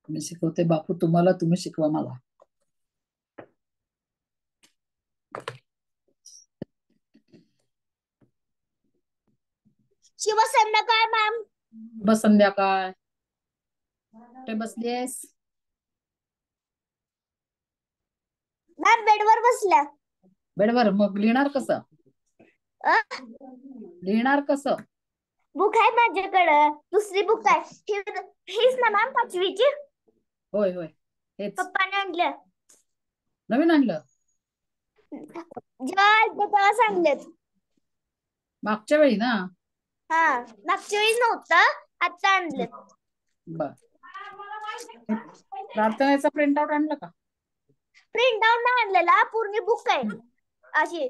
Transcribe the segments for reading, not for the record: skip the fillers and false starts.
मी शिकवते बापू तुम्हाला, तुम्ही शिकवा मला. शिव संध्याकाळ मॅम. बस संध्याकाळ. कुठे बसलीस? मॅम बेडवर बसल्या. बेडवर. मग लिहिणार कसं? लिहिणार कसं? बुक आहे माझ्याकडं, दुसरी बुक आहे. हीच ना मॅम पाचवीची. होय होय हेच. पप्पाने आणलं. नवीन आणलं? जेव्हा आलते तेव्हा सांगलेत. मागच्या वेळी ना? हा मागच्या वेळी नव्हतं, आता आणलेत. बर. प्रार्थनेचा प्रिंट आउट आणलं का? प्रिंट आउट नाही आणलेला, पूर्ण बुक आहे अशी.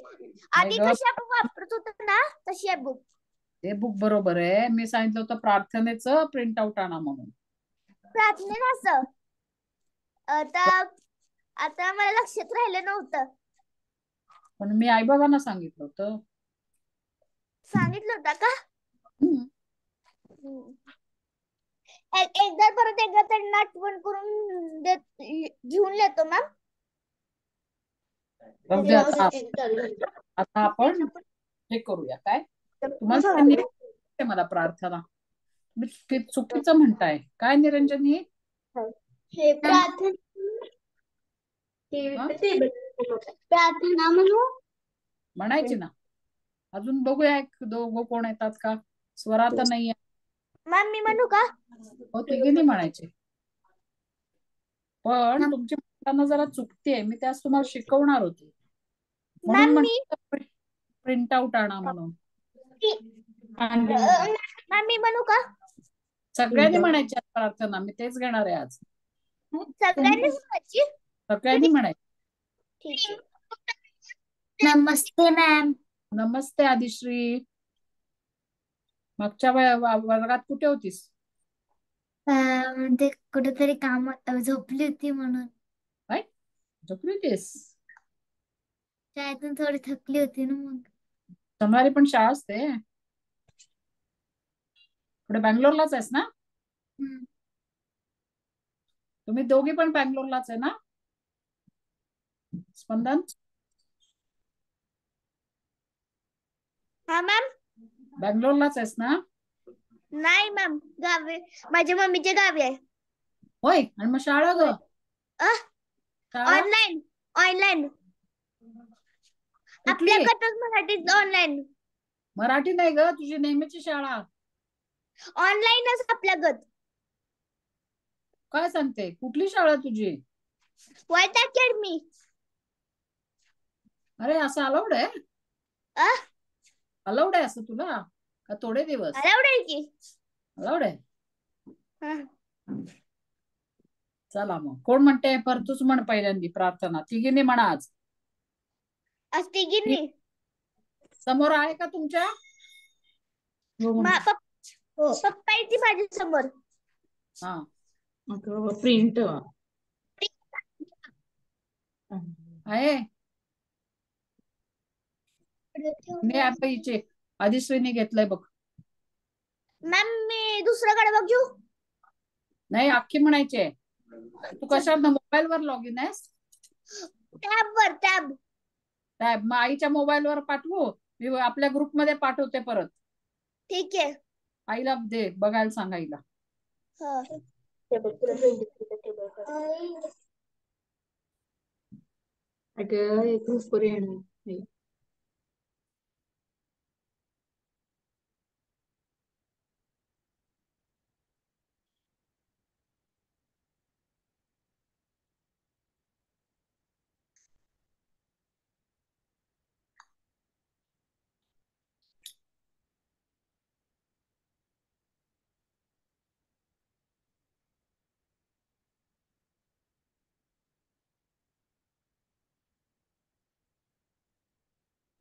आधी कशी आपण वापरत होतो ना तशी आहे बुक. ते बुक बरोबर आहे. मी सांगितलं होतं प्रार्थनेचं प्रिंट आउट आणा म्हणून. प्रार्थनेचं आता आता मला लक्षात राहिलं नव्हतं. पण मी आईबाबांना सांगितलं होतं. सांगितलं होतं का? एकदा परत एकदा त्यांना आठवण करून घेऊन येतो मॅम. आता आपण हे करूया. काय तुम्हाला सांगितलं मला प्रार्थना? तुम्ही चुकीचं म्हणताय. काय निरंजनी? हे प्रार्थना म्हणू म्हणायची ना. अजून बघूया एक दोघं कोण येतात का. स्वरा तर नाहीये. मॅम मी म्हणू का? हो तिघींनी म्हणायचे. पण तुमची म्हणताना जरा चुकतीये. मी त्यास तुम्हाला शिकवणार होती म्हणून मॅम मी म्हणते प्रिंट आउट आणा म्हणून. मॅम मी म्हणू का? सगळ्यांनी म्हणायची प्रार्थना. मी तेच घेणार आहे आज. सगळ्यांनी म्हणायची. सगळ्यांनी म्हणायची. ठीक आहे. नमस्ते मॅम. नमस्ते आदिश्री. मागच्या वर्गात कुठे होतीस? म्हणजे कुठेतरी काम झोपली होती म्हणून. काय झोपली होतीस? शाळेतून थोडी थकली होती ना मग. सोमवारी पण शाळा असते. पुढे बँगलोरलाच आहेस ना? तुम्ही दोघी पण बँगलोरलाच आहे ना? स्पंदन? हा मॅम. बँगलोरलाच आहेस ना? नाही मॅम, गावी माझ्या मम्मीच्या गावी आहे. होय. आणि मग शाळा ग? ऑनलाईन. ऑनलाईन आपल्याकडच मराठीत ऑनलाईन. मराठी नाही ग, तुझी नेहमीची शाळा. ऑनलाईनच आपल्यागत. काय सांगते? कुठली शाळा तुझी? White academy. अरे असं अलाउड आहे? अलाउड आहे असं तुला? का थोडे दिवस? अलाउड आहे की. अलाउड आहे. चला मग कोण म्हणते? पर तूच म्हण पहिल्यांदी प्रार्थना. तिघींनी म्हणा आज. आज तिघींनी. समोर आहे का तुमच्या? पप्पा येते माझ्या समोर. हा प्रिंट आहे. आदिश्रीने घेतलंय बघ. मॅम मी दुसऱ्याकडे बघू? नाही अख्खी म्हणायचे. तू कशावर मोबाईल वर लॉग इन आहेस? टॅब. टॅब. मग आईच्या मोबाईल वर पाठवू? मी आपल्या ग्रुप मध्ये पाठवते परत. ठीक आहे. आईला दे बघायला सांग आईला.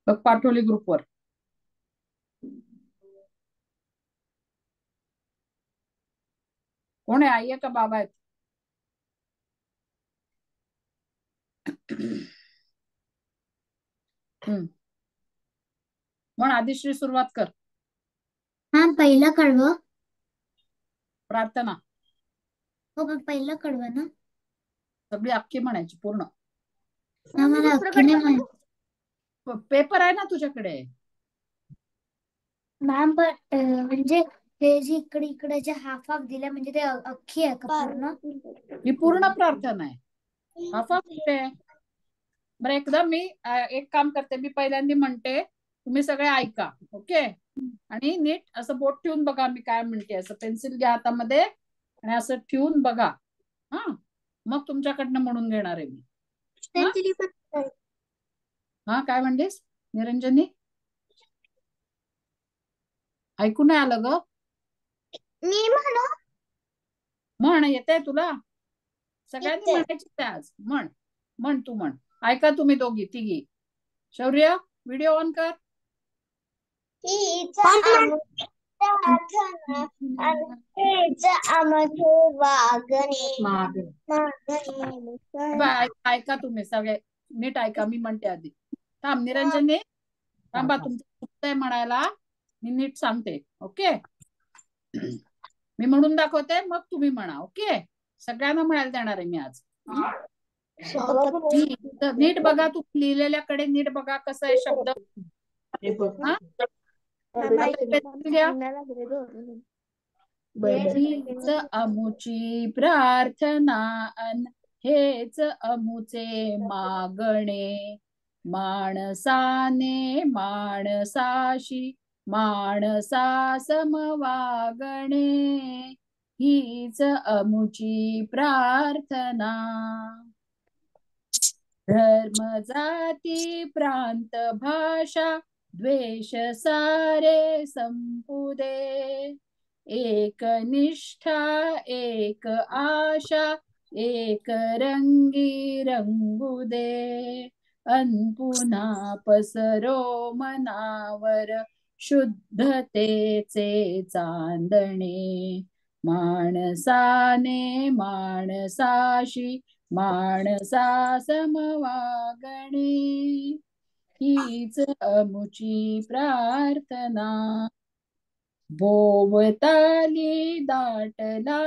बघ पाठवली ग्रुपवर. कोण आहे? आई आहे का बाबा आहेत? म्हण आदिश्री सुरुवात कर. मॅम पहिला कळव. प्रार्थना. हो पण पहिलं कडवं ना. सगळी अख्खी म्हणायची पूर्ण. मला अख्खी नाही माहिती. पेपर आहे ना तुझ्याकडे. मॅम बट म्हणजे हे जी इकडे इकडे जे हाफ हाफ दिले म्हणजे ते अख्खी आहे का पूर्ण? ही पूर्ण प्रार्थना आहे. हाफ हाफ कुठे आहे? बरं एकदा मी एक काम करते, मी पहिल्यांदा म्हणते, तुम्ही सगळे ऐका. ओके. आणि नीट असं बोट ठेवून बघा मी काय म्हणते. असं पेन्सिल घ्या हातामध्ये आणि असं ठेवून बघा. हा, मग तुमच्याकडनं म्हणून घेणार आहे मी. हा, काय म्हणतेस निरंजनी? ऐकू नाही आलं ग. मी म्हणू म्हण येते तुला? सगळ्यांनी म्हणायची आज. म्हण म्हण तू म्हण. ऐका तुम्ही दोघी तिघी. शौर्य व्हिडिओ ऑन कर. हीच प्रार्थना आणि हेच आमचे वागणे. ऐका तुम्ही सगळे नीट ऐका, मी म्हणते आधी. थांब निरंजनी, थांबा, तुमचं चुकतंय म्हणायला. मी नीट सांगते. ओके. मी म्हणून दाखवते मग तुम्ही म्हणा. ओके. सगळ्यांना म्हणायला देणार आहे मी आज. नीट बघा, तू लिहिलेल्याकडे नीट बघा कसं आहे शब्द. हा, हीच अमुची प्रार्थना अन हेच अमुचे मागणे. माणसाने माणसाशी माणसा समवागणे. हीच अमुची प्रार्थना. धर्म जाती प्रांत भाषा द्वेष सारे संपुदे. एक निष्ठा एक आशा एक रंगी रंगू दे. अन पुन्हा पसरो मनावर शुद्धतेचे चांदणे. माणसाने माणसाशी माणसा समवागणे. हीच अमुची प्रार्थना. भोवताली दाटला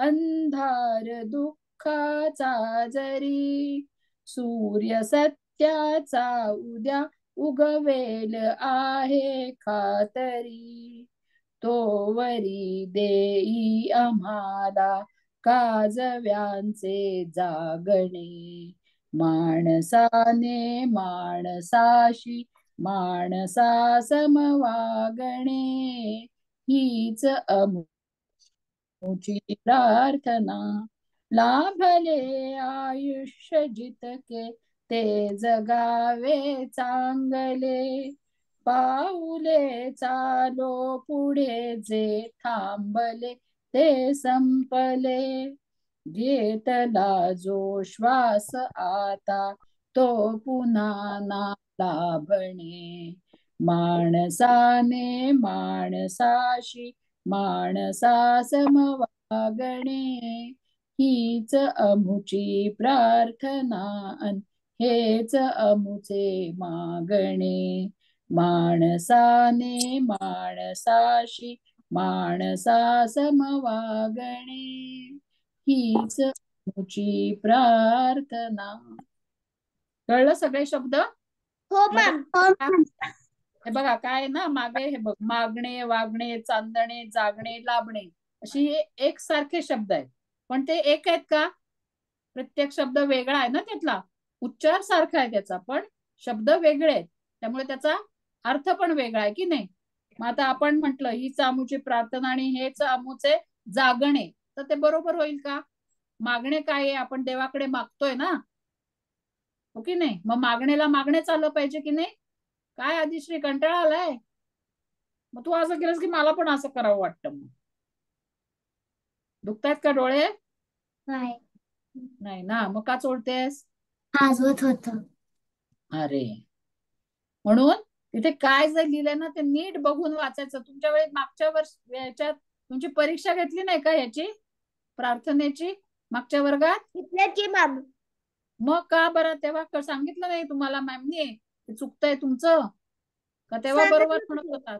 अंधार दुःखाचा जरी. सूर्य सत्याचा उद्या उगवेल आहे खातरी. तोवरी देई आम्हाला काजव्यांचे जागणे. माणसाने माणसाशी माणसा समवागणे. हीच अमुची प्रार्थना. लाभले आयुष्य जितके ते जगावे चांगले. पाऊले चालो पुढे जे थांबले ते संपले. घेतला जो श्वास आता तो पुन्हा ना लाभणे. माणसाने माणसाशी माणसा समवागणे. हीच अमुची प्रार्थना अन हेच अमुचे मागणे. माणसाने माणसाशी माणसा समवागणे. हीच अमुची प्रार्थना. कळलं सगळे शब्द? हो मॅम. हे बघा काय ना मागे, हे बघ, मागणे वागणे चांदणे जागणे लाभणे अशी एक सारखे शब्द आहेत. पण ते एक आहेत का? प्रत्येक शब्द वेगळा आहे ना त्यातला. उच्चार सारखा आहे त्याचा पण शब्द वेगळे आहेत. त्यामुळे त्याचा अर्थ पण वेगळा आहे की नाही. मग आता आपण म्हटलं हीच आमूची प्रार्थना आणि हेच आमूचे जागणे, तर ते बरोबर होईल का? मागणे काय आहे? आपण देवाकडे मागतोय ना, हो की नाही. मग मागणेला मागणेच आलं पाहिजे की नाही. काय आदिश्री कंटाळा आलाय? मग तू असं केलंस की मला पण असं करावं वाटतं. मग दुखतायत का डोळे? नाही ना, मग का चोळतेस? आजवत होत. अरे, म्हणून तिथे काय जर लिहिलंय ना ते नीट बघून वाचायचं. तुमच्या वेळेस मागच्या वर्ष याच्यात तुमची परीक्षा घेतली नाही का याची प्रार्थनेची मागच्या वर्गात? मग का बरं तेव्हा सांगितलं नाही तुम्हाला मॅमने चुकतंय तुमचं का? तेव्हा बरोबर म्हणत होतात.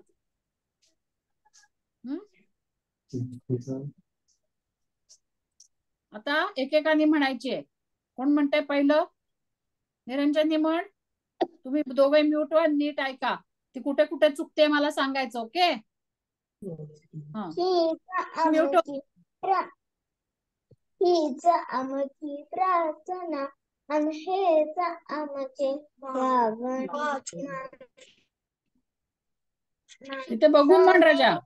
आता एकेकाने म्हणायची आहे. कोण म्हणते पहिलं? निरंजनी म्हण. तुम्ही दोघे म्यूट वर नीट ऐका. ती कुठे कुठे चुकते मला सांगायचं. ओके. म्यूट. हीच आमची प्रार्थना आणि हेच आमचे तिथे बघून म्हण राजा.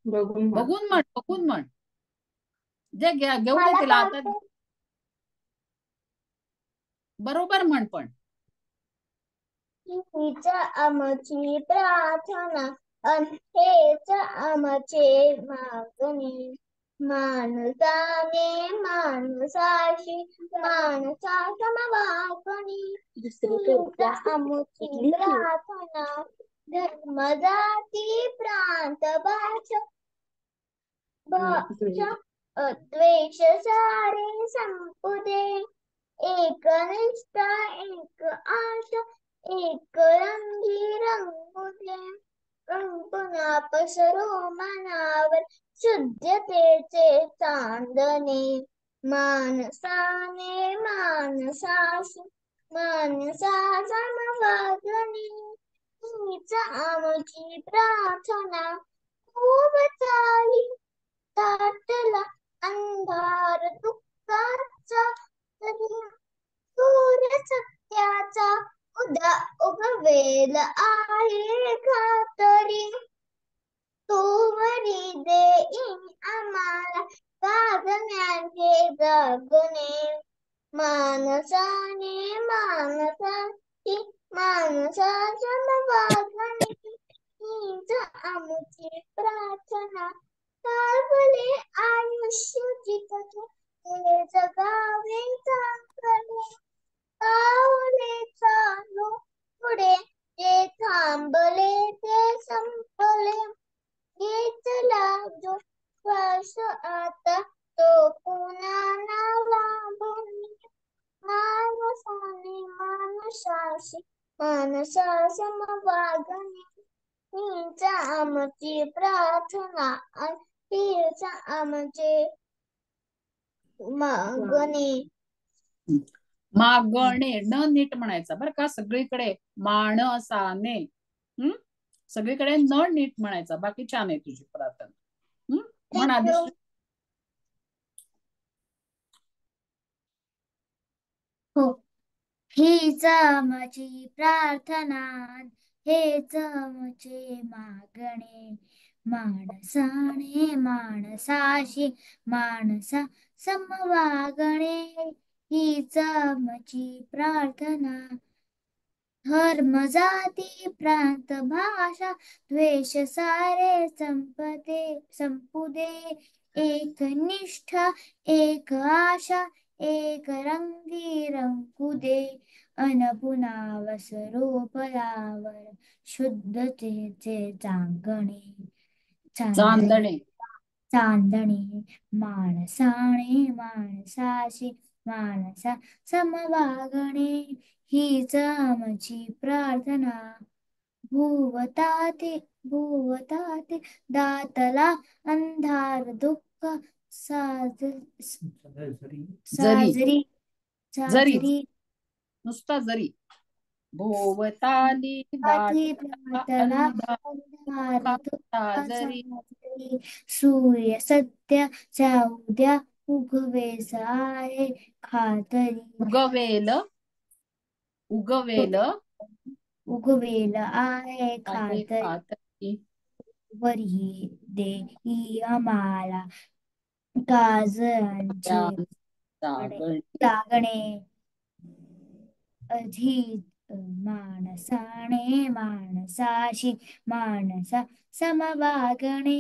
बघून म्हण. बघून म्हण. जे घेऊ दे तिला आता. बरोबर म्हण पण. हीच आमची प्रार्थना आणि हेच आमचे मागणी माणसाने माणसाशी माणसा समवागणी हीच आमची प्रार्थना धर्म जाती प्रांत भाषा द्वेष सारे संपू दे एक निष्ठा एक आशा एक रंगी रंगू दे पुन्हा पसरो मनावर शुद्धतेचे चांदणे माणसाने माणसाशी माणसा समवागणी हीच आमची प्रार्थना खूप चाली दाटला अंधार दुःखाचा तरी सूर्य सत्याचा उगवेल आहे खातरी तू वरी देईन आम्हाला साधण्याचे जगणे माणसाने माणसाची माणसाच्या वागणे हीच आमची प्रार्थना सार्वले आयुष्य जितके ते जगावे चांगले पावले चालू पुढे जे थांबले ते संपले घेतला जो श्वास आता तो पुन्हा ना लांबून माणसाने माणसाशी माणसा समवागणे हीच आमची प्रार्थना हीच आमचे मागणे मागणे न नीट म्हणायचा बरं का. सगळीकडे माणसाने. सगळीकडे न नीट म्हणायचा. बाकी छान आहे तुझी प्रार्थना. म्हण आधी. हो. हीच आमची प्रार्थना हेच आमचे मागणे माणसाने माणसाशी माणसा समवागणे हीच आमची प्रार्थना धर्म जाती प्रांत भाषा द्वेष सारे संपू दे एक निष्ठा एक आशा एक रंगी रंगू दे अन पुन्हा वसरो परावर शुद्धतेचे चांदणे चांदणे माणसाने माणसाशी माणसा समवागणे हीच आमची प्रार्थना भुवताते दातला अंधार दुःख साजरी नुसता जरी. भोवताली दाटला अंधार साजरी सूर्य सत्याच्या उद्या उगवेस आहे खातरी उगवेल आहे खातरी वरी देई आम्हाला काजळांचे लागणे अधि माणसाने माणसाशी माणसा समवागणे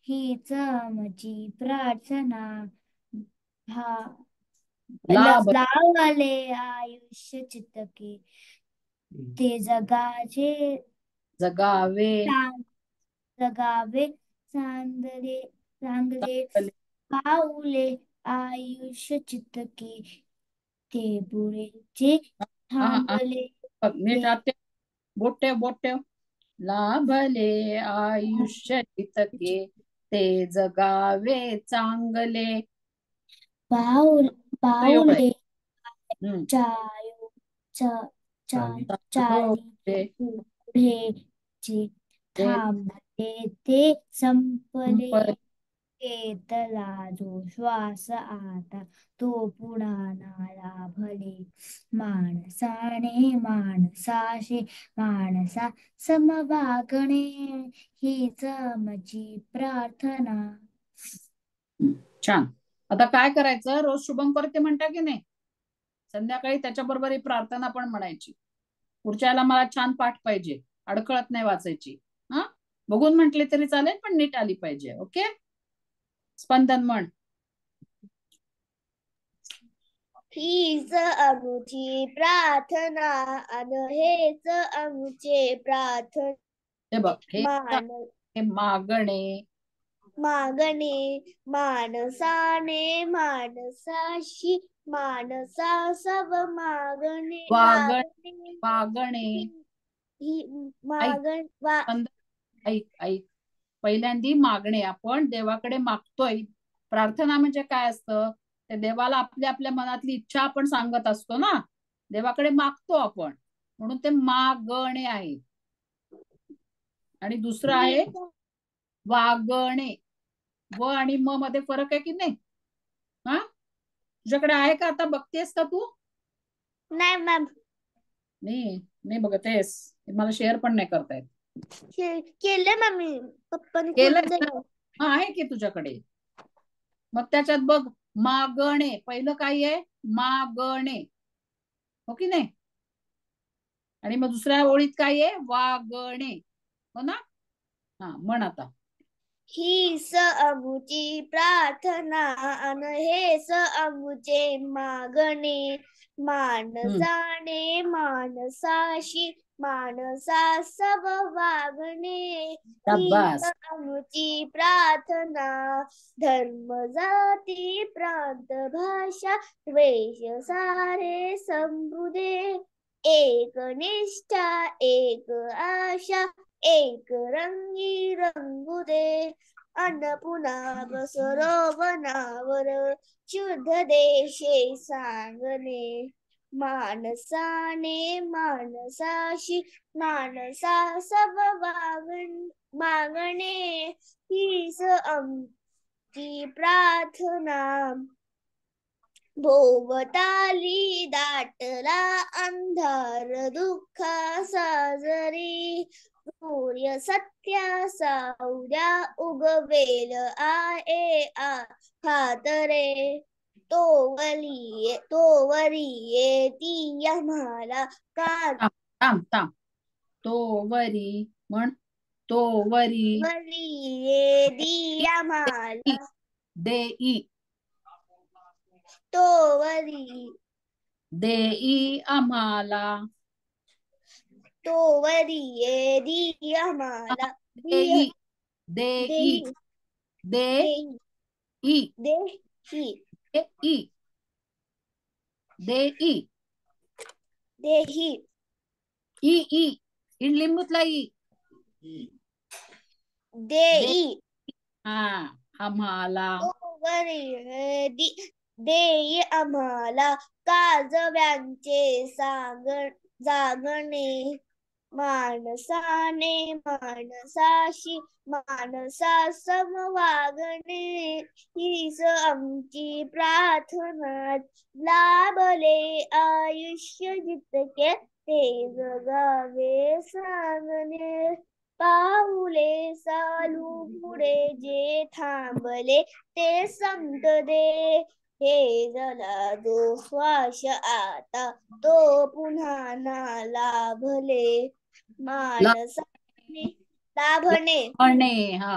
हीच आमची प्रार्थना लावले आयुष्य चितके ते जगावे चांगले पाऊले आयुष्य चितके ते पुढे थांबले बोट्या लाभले आयुष्य चितके ते जगावे चांगले. पाऊले हम्म. चाली पुढे जे थांबले ते संपले. घेतला जो श्वास आता तो पुन्हा ना लाभले. माणसाने माणसाशी माणसा सम वागणे हीच आमची प्रार्थना. छान. आता काय करायचं, रोज शुभंकर ते म्हणता की नाही, संध्याकाळी त्याच्याबरोबर ही प्रार्थना पण म्हणायची. पुढच्या वेळेला मला छान पाठ पाहिजे, अडखळत नाही वाचायची. हा, बघून म्हटले तरी चालेल, पण नीट आली पाहिजे. ओके. स्पंदन म्हण. हीच आमची प्रार्थना अन हेच आमचे प्रार्थना. हे बघ, हे मागणे मागणे माणसाने माणसाशी माणसा सब मागणे वागणे. ऐक ऐक, पहिल्यांदी मागणे. आपण देवाकडे मागतोय. प्रार्थना म्हणजे काय असतं, ते देवाला आपल्या आपल्या मनातली इच्छा आपण सांगत असतो ना, देवाकडे मागतो आपण, म्हणून ते मागणे आहे. आणि दुसरं आहे वागणे. व आणि म मध्ये फरक आहे की नाही? हा, तुझ्याकडे आहे का? आता बघतेस का तू? नाही मॅम. नाही बघतेस, मला शेअर पण नाही करता येत. केलं मम्मी, पप्पाने केलं. आहे की तुझ्याकडे? मग त्याच्यात बघ, मागणे पहिलं काय आहे, मागणे, हो की नाही? आणि मग दुसऱ्या ओळीत काय आहे, वागणे, हो ना? हा, म्हण आता. हीच आमची प्रार्थना अन हेच आमचे मागणे माणसाने माणसाशी माणसा सब वागणे. हीच आमची प्रार्थना धर्म जाती प्रांत भाषा द्वेष सारे संबुदे. एक निष्ठा एक आशा एक रंगी रंगू दे. अन्नपूर्णा बसरोवनावर शुद्ध देशे सांगणे. माणसाने माणसाशी माणसा सब मागणे हीच आमची प्रार्थना. भोवताली दाटला अंधार दुःख साजरी. सूर्य सत्याचा उद्या उगवेल आहे खातरे. तोवरी येती आम्हाला थांब. तोवरी म्हण. तोवरी येती आम्हाला देई. तोवरी देई आम्हाला. तोवरी येती आम्हाला देई देई देई देई देई देही ई लिंबूतला ई. देई हा, आम्हाला. देई आम्हाला काजव्यांचे जागणे. माणसाने माणसाशी माणसा सम वागणे हीच आमची प्रार्थना. लाभले आयुष्य जितके ते जगावे सांगणे. पाऊले चालू पुढे जे थांबले ते संत दे. हे झाला जो श्वास आता तो पुन्हा ना लाभले. माणसाने लाभणे हा,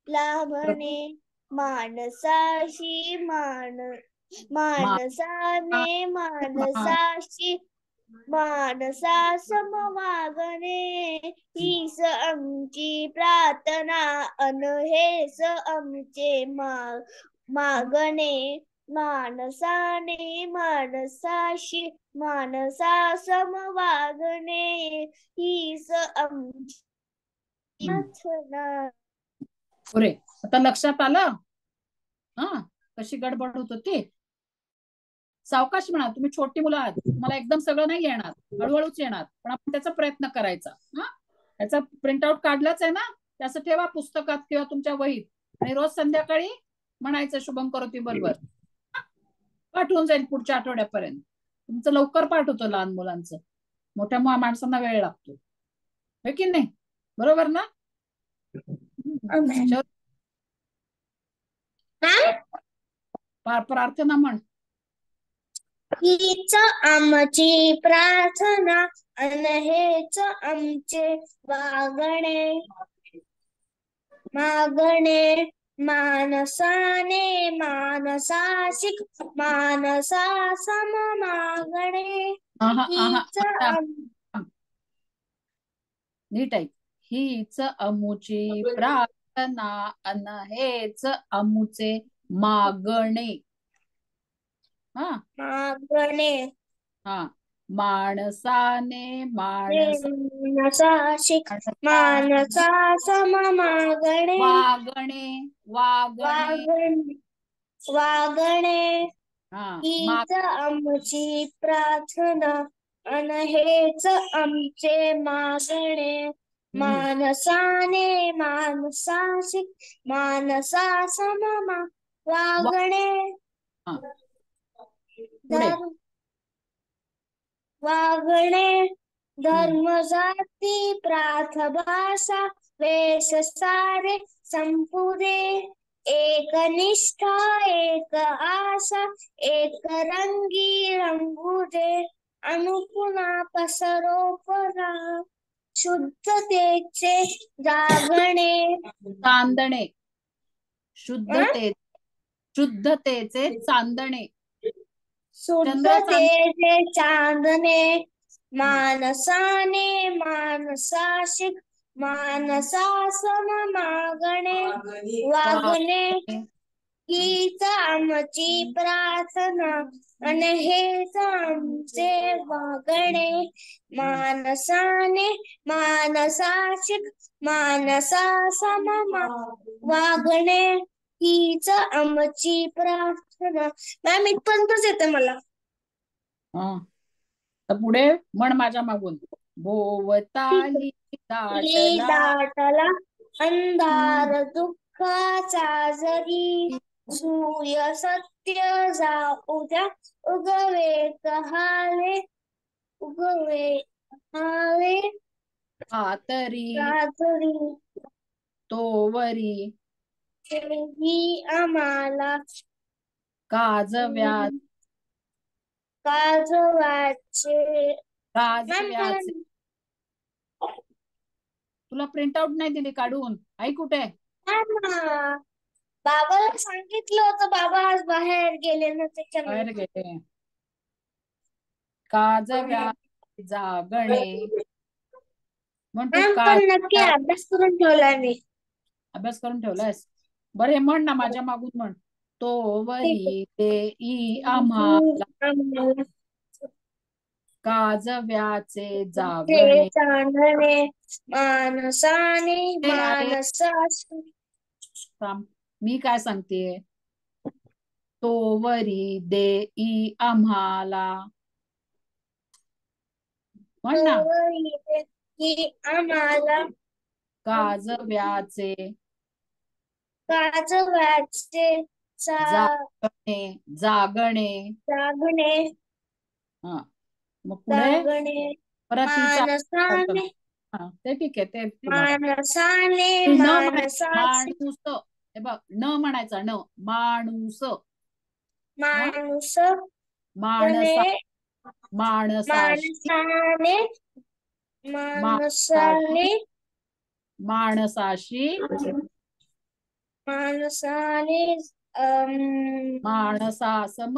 लाभणे माणसाशी माणसाने माणसाशी माणसा सम वागणे हीच आमची प्रार्थना अन हेच आमचे मागणे. माणसाने माणसाशी माणसा सम वागणे हीच आमची प्रार्थना. पुरे. आता लक्षात आलं? हा, कशी गडबड होत होती. सावकाश म्हणा, तुम्ही छोटी मुलं आहात, तुम्हाला एकदम सगळं नाही येणार, हळूहळूच येणार, पण आपण त्याचा प्रयत्न करायचा. हा, याचा प्रिंटआउट काढलाच आहे ना, त्याचं ठेवा पुस्तकात किंवा तुमच्या वहीत, आणि रोज संध्याकाळी म्हणायचं शुभम करोती बरोबर. पाठ होऊन जाईल पुढच्या आठवड्यापर्यंत. तुमचं लवकर पाठ होतं लहान मुलांचं, मोठ्या माणसांना वेळ लागतो, हे की नाही? बरोबर ना? प्रार्थना म्हण. हीच आमची प्रार्थना अन हेच आमचे वागणे, मागणे मानसाने मानसाशिक मानसा सम मागणे. हीच नीट आहे. हीच अमुची प्रार्थना अन हेच अमुचे मागणे. हा, मागणे हा, माणसाने मानसाशिक मानसा सम मागणे, वागणे वागणे वागणे. हा, हीच आमची प्रार्थना अन हेच आमचे मागणे, मानसाने मानसाशिक मानसा सम वागणे. पुढे वागणे धर्म जाती प्राथ भाषा वेश सारे संपुदे, एक निष्ठा एक आशा एक रंगी रंगुदे, अनुपुना पसरो परा शुद्धतेचे जागणे. चांदणे, शुद्धतेचे चांदणे, शुद्धतेचे चांदणे, मानसाने मानसाशिक मानसा सम मागणे, वागणे. हीच आमची प्रार्थना अन हेच आमचे वागणे, मानसाने मानसाशिक मानसा सम वागणे. हीच आमची प्रार्थना. मॅम इथपर्यंतच येते मला. पुढे म्हण माझ्या मागून. भोवताली दाटला अंधार दुःखाचा जरी, सूर्य सत्य जाऊ द्या उगवे कहाले तरी तोवरी ही आम्हाला काजव्याचे तुला प्रिंट आउट नाही दिली काढून? आई कुठे? बाबाला सांगितलं होतं, बाबा आज बाहेर गेले ना, बाहेर गेले. काजव्या जागणे म्हणतो. पण नक्की अभ्यास करून ठेवलाय मी. अभ्यास करून ठेवलायस? बरं, हे म्हण ना माझ्या मागून म्हण. तोवरी देई आम्हाला काजव्याचे जागणे, मानसाने मानसाशी. मी काय सांगते? तोवरी देई आम्हाला, म्हण ना. आम्हाला काजव्याचे जागणे. हा, मग पुढे परत मानसाने ते ठीक आहे. ते मानसाने माणूस, हे बघ, न म्हणायचा, न माणूस, माणूस माणसाशी माणसासम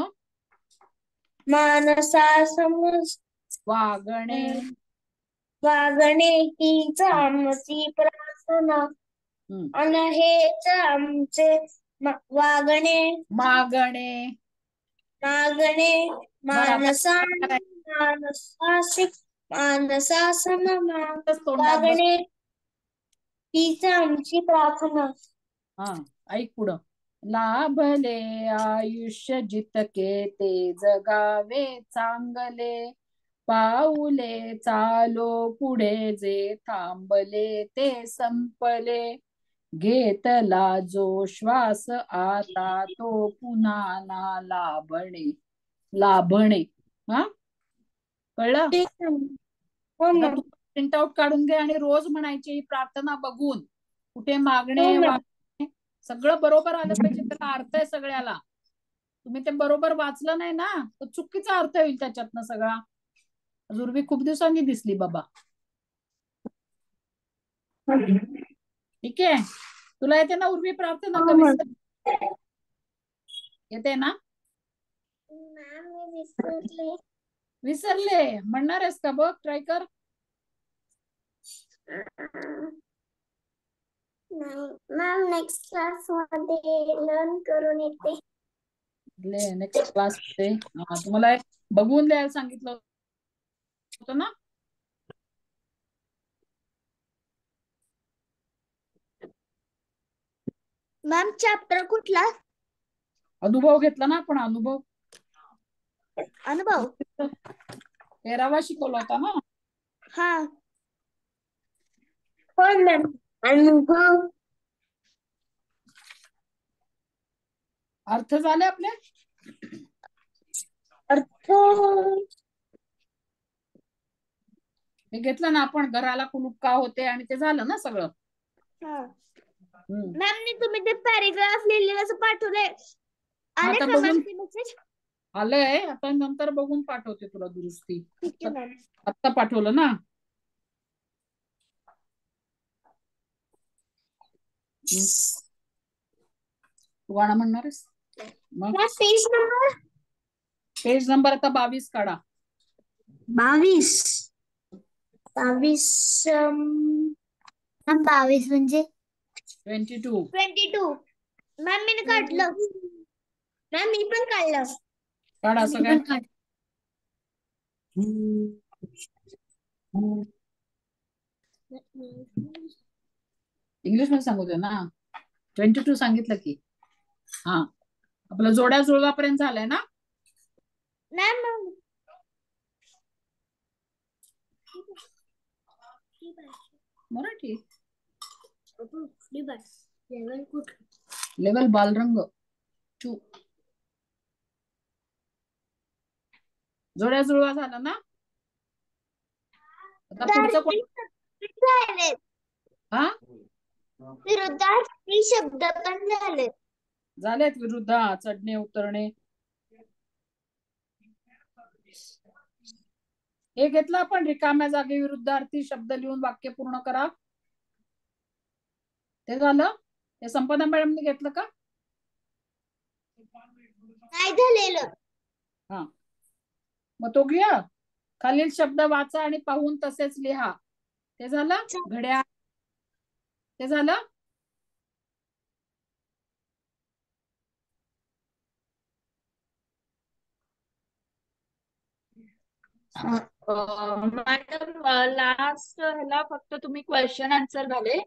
वागणे हीच आमची प्रार्थना अन हेच आमचे वागणे, मागणे मानसाने मानसाशिक मानसा सम वागणे हीच आमची प्रार्थना. ऐक पुढं. लाभले आयुष्य जितके ते जगावे चांगले, पाऊले चालो पुढे जे थांबले ते संपले, घेतला जो श्वास आता तो पुन्हा ना लाभणे. लाभणे. हा, कळलं? आता तू प्रिंट आउट काढून घे आणि रोज म्हणायची ही प्रार्थना बघून. कुठे मागणे वागणे सगळं बरोबर आलं पाहिजे, त्याला अर्थ आहे सगळ्याला. तुम्ही ते बरोबर वाचलं नाही ना तर चुकीचा अर्थ होईल त्याच्यातनं सगळा. उर्वी खूप दिवसांनी दिसली बाबा. ठीक आहे, तुला येते ना उर्वी प्रार्थना कमी येते ना? विसरले म्हणणार आहेस का? बघ, ट्राय कर. मॅम नेक्स्ट क्लास मध्ये लर्न करून येते. नेक्स्ट क्लास मध्ये तुम्हाला बघून द्यायला सांगितलं होतं ना. मॅम चॅप्टर कुठला? अनुभव घेतला ना आपण. अनुभव अनुभव 13वा शिकवला होता ना. हा हो मॅम. अनुभव अर्थ झाले आपले. अर्थ हे घेतलं ना आपण, घराला कुलूप का होते, आणि ते झालं ना सगळं. मॅम ने तुम्ही ते पॅरेग्राफ लिहिलेलं पाठवलंय. आले आता का मॅम बघून ते मेसेज? आलंय, आता नंतर बघून पाठवते तुला दुरुस्ती. ठीक आहे मॅम. आता पाठवलं ना. तू गाणं म्हणणार आहेस? मग पेज नंबर पेज नंबर आता 22 काढा. 22 22 म्हणजे 22 मॅम मी काढलं. मॅम मी पण काढलं. काढ असं काय. इंग्लिश मध्ये सांगू दे ना. 22 सांगितलं की. हा, आपलं जोड्या जुळवापर्यंत झालंय ना. मॅम मराठी लेवल बालरंग 2. जोड्या जुळवा झाला ना. आता पुढचं कोण? हा, विरुद्धार्थी शब्द पण झाले. झालेत. विरुद्ध, चढणे उतरणे हे घेतलं आपण. रिकाम्या जागी विरुद्धार्थी शब्द लिहून वाक्य पूर्ण करा. ते झालं. हे संपदा मॅडमने घेतलं का? नाही झालेलं. हा, मग तो घ्या. खालील शब्द वाचा आणि पाहून तसेच लिहा. ते झालं. घड्याळ ते झालं. मॅडम लास्ट ह्याला फक्त तुम्ही क्वेश्चन आन्सर झाले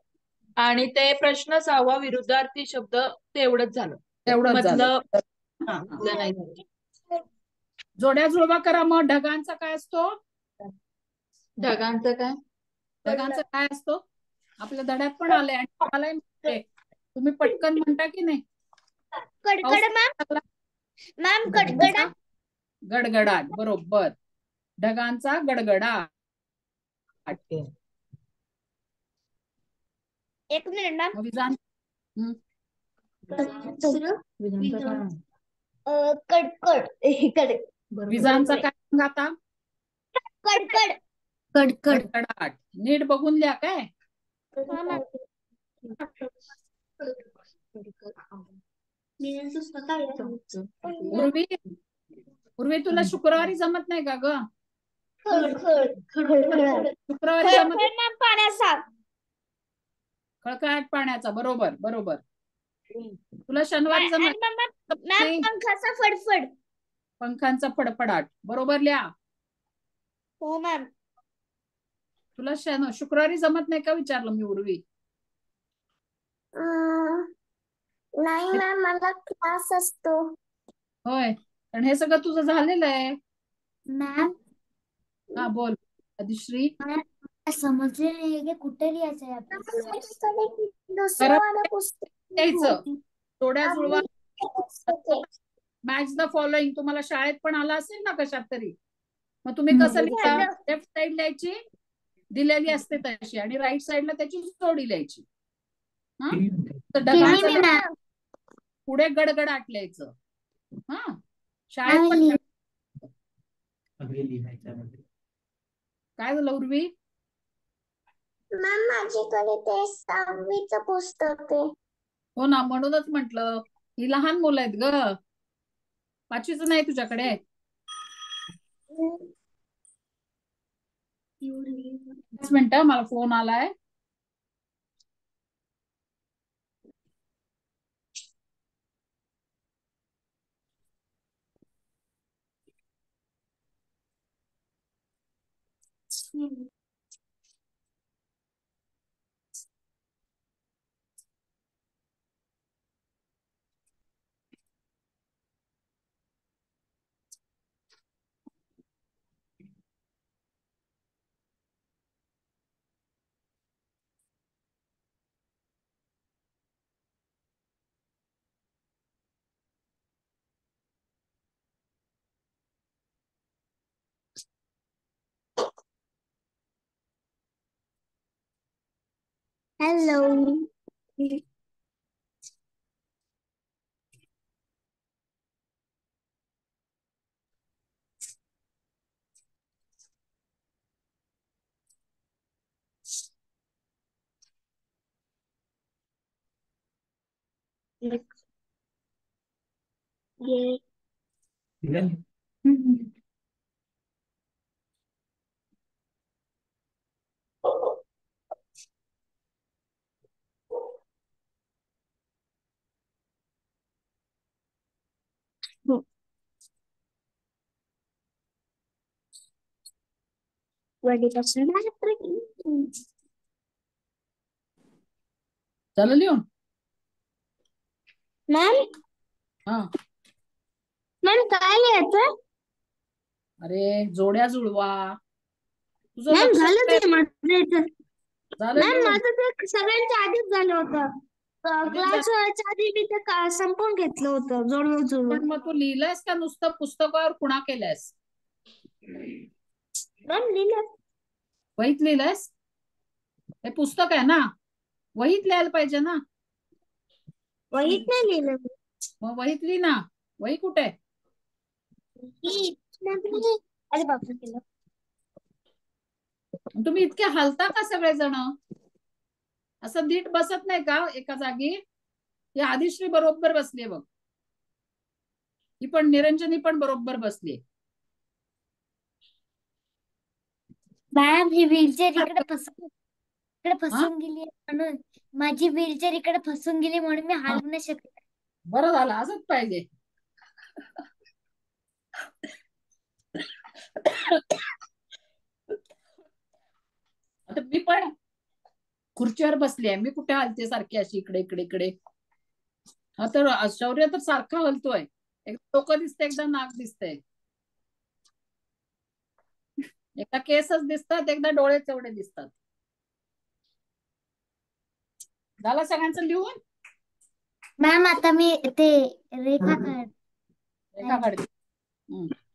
आणि ते प्रश्न 6वा विरुद्धार्थी शब्द तेवढंच झालं. तेवढंच झालं. मधलं नाही झालं. जोड्या जुळवा करा. मग ढगांचा काय असतो? ढगांचं काय? ढगांचा काय असतो? आपल्या धड्यात पण आलंय आणि तुम्हालाही माहितीये. तुम्ही पटकन म्हणता की नाही? कडकड मॅम कडकडाट. गडगडाट, बरोबर. ढगांचा गडगडाट. एक मिनिट मॅम. विजान कडकड विजांचा काय सांग आता? कडकड गडगडाट. नीट बघून लिहा काय. पूर्वी तुला शुक्रवारी जमत नाही का ग? शुक्रवारी जमत. पाण्याचा खळखळाट पाण्याचा, बरोबर बरोबर. तुला शनिवारी जमत नाही. पंखाचा फडफड. पंखांचा फडफडाट, बरोबर लिहा. हो मॅम. तुला शुक्रवारी जमत नाही का विचारलं मी उर्वी. नाही मॅम, मला क्लास असतो. होय, पण हे सगळं तुझं झालेलं आहे. मॅम हा बोल आदिश्री. समजले नाही की कुठे लिहायचंय आपल्याला. परत दुसरं पुस्तक द्यायचं, जोड्या जुळवा, ओके. Match the following. तुम्हाला शाळेत पण आला असेल ना कशात तरी. मग तुम्ही कसं लिहिता? लेफ्ट साइड लिहायची दिलेली असते तशी, आणि राईट साइडला त्याची जोडी लिहायची. हा, तर ढगाचं पुढे गडगडाट लिहायचं. हा, शाळेत पण काय झालं उर्वी? मॅम माझ्याकडे ते 6वीचं पुस्तक आहे. हो ना, म्हणूनच म्हंटल ही लहान मुलं आहेत ग. 5वीचं नाही तुझ्याकडे? 5 मिनिटं, मला फोन आलाय. हॅलो. झालं लिहून? मॅम हा, मॅम काय लिहायचं? अरे जोड्या जुळवा. तुझं मॅम लक्ष झालं ते माझं. झालं मॅम लिहून? माझं ते सगळ्यांच्या आधीच झालं होतं. आधीच क्लास झालं. व्हायच्या आधी मी ते संपवून घेतलं होतं जोडून पण जोडून. मग तू लिहिलंयस का नुसतं पुस्तकावर खुणा केल्यास? मॅम लिहिलं. वहीत लिहिलंयस? हे पुस्तक आहे ना, वहीत लिहायला पाहिजे ना. वहीत नाही लिहिलं. मग वहीत लिही ना. वही कुठे आहे? अरे बापरे केलं. तुम्ही इतके हलता का सगळेजण? असं नीट बसत नाही का एका जागी? ही आदिश्री बरोबर बसलीये बघ. ही पण निरंजनी पण बरोबर बसलीये. मॅम ही व्हीलचेअर इकडे हा? फसून गेली म्हणून. माझी व्हीलचेअर इकडे फसून गेली म्हणून मी हा, हलवू नाही शकत. बरं झालं, असंच पाहिजे. आता मी पण खुर्चीवर बसली आहे. मी कुठे हलते सारखी अशी इकडे इकडे इकडे? हा, तर शौर्य तर सारखा हलतोय. एकदा डोकं दिसतंय, एकदा नाक दिसतंय, एकदा केसच दिसतात, एकदा डोळे तेवढे दिसतात. झालं सगळ्यांचं लिहून? मॅम आता मी ते रेखा काढ. रेखा काढते.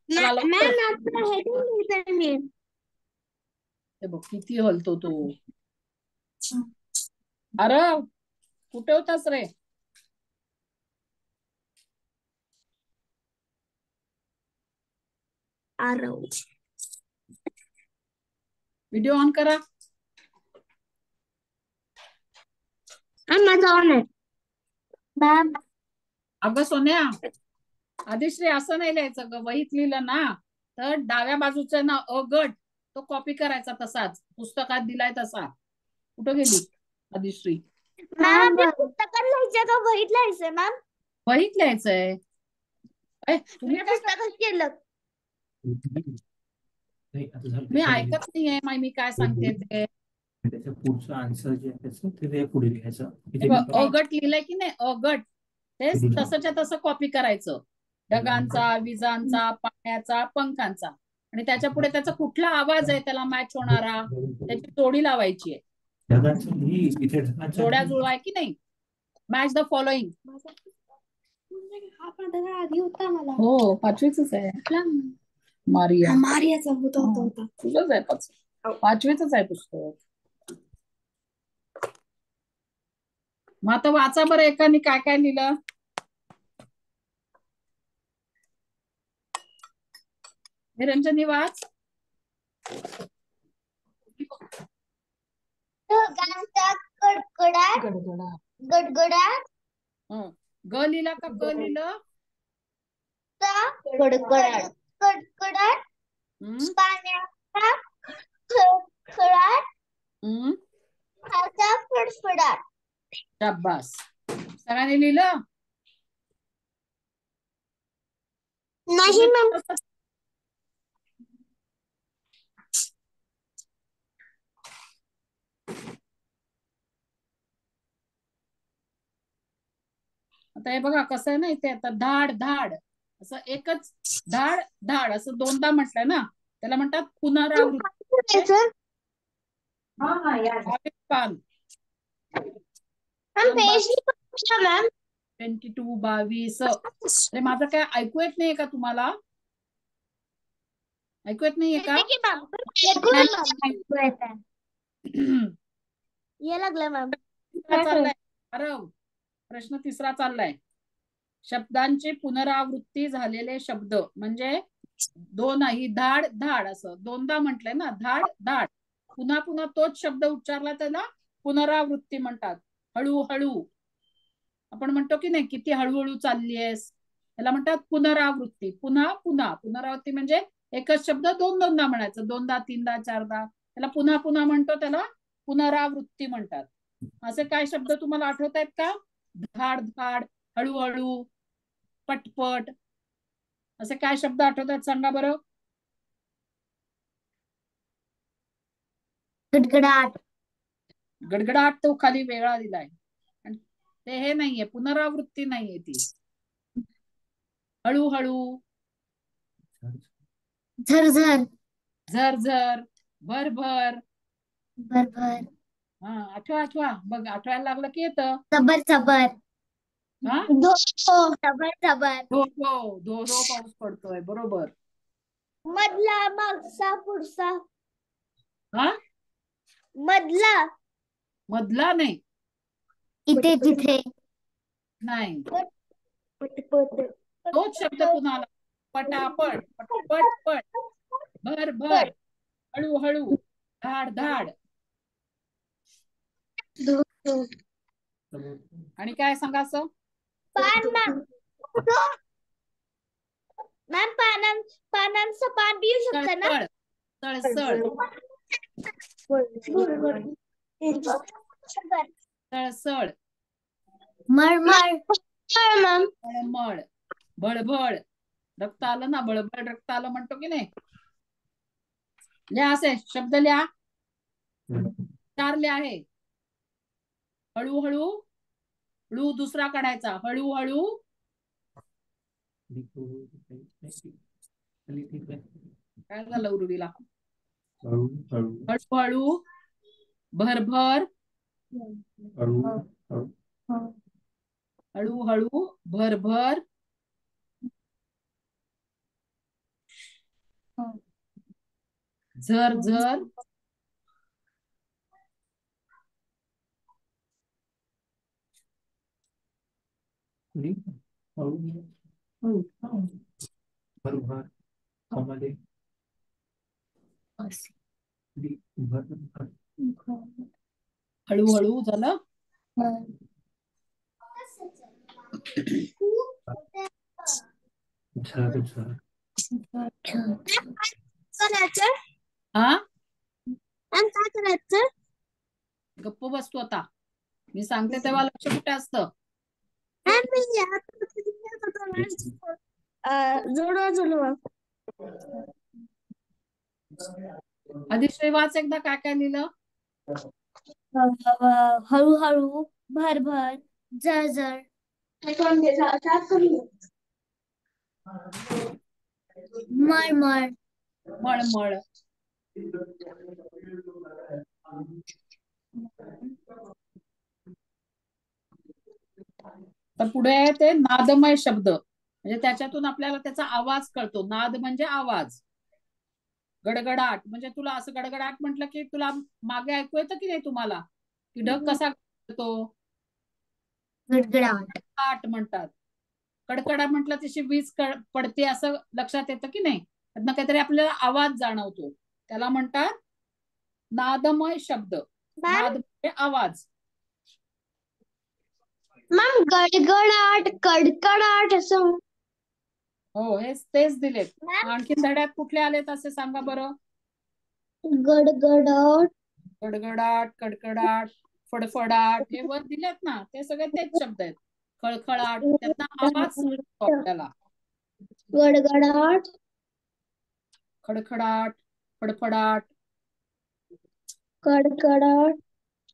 चला लवकर. मॅम आता हेडिंग लिहिते मी. हे बघ किती हलतो तो. अरे कुठे होतास रे? व्हिडिओ ऑन करा. माझा ऑन आहे. मॅम अगं सोन्या, आदिश्री असं नाही लिहायचं ग. वहीत लिहिलं ना तर डाव्या बाजूचा ना अ गट तो कॉपी करायचा तसाच पुस्तकात दिलाय तसा. कुठं गेली आदिश्री? मॅम आपल्या पुस्तकात लिहायचं का वहीत लिहायचं मॅम? वहीत लिहायचंय. तुम्ही काय पुस्तकात केलं. मी ऐकत नाहीये मी काय सांगते ते. त्याचं पुढचं आन्सर जे आहे त्याचं ते पुढे लिहायचं. अ गट लिहिलंय की नाही? अ गट ते तसंच्या तसं कॉपी करायचं. ढगांचा, विजांचा, पाण्याचा, पंखांचा, आणि त्याच्या पुढे त्याचा कुठला आवाज आहे त्याला मॅच होणारा त्याची जोडी लावायची आहे. जोड्या जुळवाय की नाही. Match the following. हा पण ढगा आधी होता मला. हो, 5वीच आहे. मारिया मारियाचा होता. तुझंच आहे 5वीच आहे पुस्तक. मग आता वाचा बरं एकाने काय काय लिहिलं. निरंजनी वाच. ढगांचा कडकडाट गडगडा गडगडाट ग लिहिला का क लिहिलं. कडकडाट कडकडाट पाण्याचा खळखळाट हाचा फडफडाट. शाबास. सगळ्यांनी लिहिलं. नाही मॅम. आता हे बघा कसं आहे ना इथे. आता धाड धाड असं एकच धाड धाड असं दोनदा म्हटलंय ना, त्याला म्हणतात पुनरावृत्ती. पान मॅम 22 22. अरे माझं काय ऐकू येत नाहीये का तुम्हाला. ऐकू येत नाहीये का. ये लागलं मॅम. चाललाय आरव. प्रश्न 3रा चाललाय. शब्दांची पुनरावृत्ती झालेले शब्द म्हणजे दोनही धाड धाड असं दोनदा म्हटलंय ना. धाड धाड पुन्हा पुन्हा तोच शब्द उच्चारला त्याला पुनरावृत्ती म्हणतात. हळूहळू आपण म्हणतो की नाही, किती हळूहळू चालली आहेस, त्याला म्हणतात पुनरावृत्ती. पुन्हा पुन्हा पुनरावृत्ती म्हणजे एकच शब्द दोनदा म्हणायचं. 2दा 3दा 4दा त्याला पुन्हा पुन्हा म्हणतो, त्याला पुनरावृत्ती म्हणतात. असे काय शब्द तुम्हाला आठवत आहेत का. धाड धाड, हळूहळू, पटपट, असे काय शब्द आठवतात सांगा बरं. गडगडाट. गडगडाट तो खाली वेगळा दिलाय. ते हे नाहीये, पुनरावृत्ती नाहीये ती. हळूहळू, झरझर झरझर, भरभर. भरभर. आठवा बघ. आठवायला लागलं की येतं. जबर जबर. हा जबर जबर. धो धो धो धो पाऊस पडतोय. बरोबर. मधला मागचा पुढचा. हा मधला मधला नाही. इथे तिथे नाही, पटपट. तोच शब्द पुन्हा आला. पटापट, पटपट पट, भर भर, हळूहळू, धाड धाड. आणि काय सांगा असं. पान मॅम. मॅम पानांचं पान बी येऊ शकतं ना. सळसळ, सळसळ, मळमळ. मळमळ, बळबळ. रक्त आलं ना, बळबळ रक्त आलं म्हणतो की नाही. लिहा असे शब्द लिहा. 4 लिहा आहे. हळूहळू, हळू दुसरा काढायचा. हळूहळू, काय झालं उर्वीला. हळूहळू, भरभर, हळूहळू, भरभर, झरझर, हळूहळू झालं. हा काय करायचं. गप्प बसतो आता. मी सांगते तेव्हा लक्ष कुठे असतं. जुळवा. अधिश्री वाच एकदा काय काय लिहिलं. हळूहळू, भरभर, झरझर, मळमळ. मळमळ. तर पुढे आहे ते नादमय शब्द, म्हणजे त्याच्यातून आपल्याला त्याचा आवाज कळतो. नाद म्हणजे आवाज. गडगडाट म्हणजे तुला असं गडगडाट म्हटलं की तुला मागे ऐकू येतं की नाही तुम्हाला, की ढग कसा गडगडतो? गडगडाट. आट म्हणतात. कडकडा म्हटलं तशी वीज पडते असं लक्षात येतं की नाही, त्यातनं काहीतरी आपल्याला आवाज जाणवतो, त्याला म्हणतात नादमय शब्द. नाद म्हणजे आवाज. मॅम गडगडाट कडकडाट असं. हो, हेच तेच दिलेत. आणखीन धड्यात कुठले आलेत असे सांगा बरं. गडगडाट. गडगडाट, कडकडाट, फडफडाट हे वर दिलेत ना, ते सगळे तेच शब्द आहेत. खळखळाट, त्यातनं आवाज समजतो आपल्याला. गडगडाट. खडखडाट, फडफडाट. कडकडाट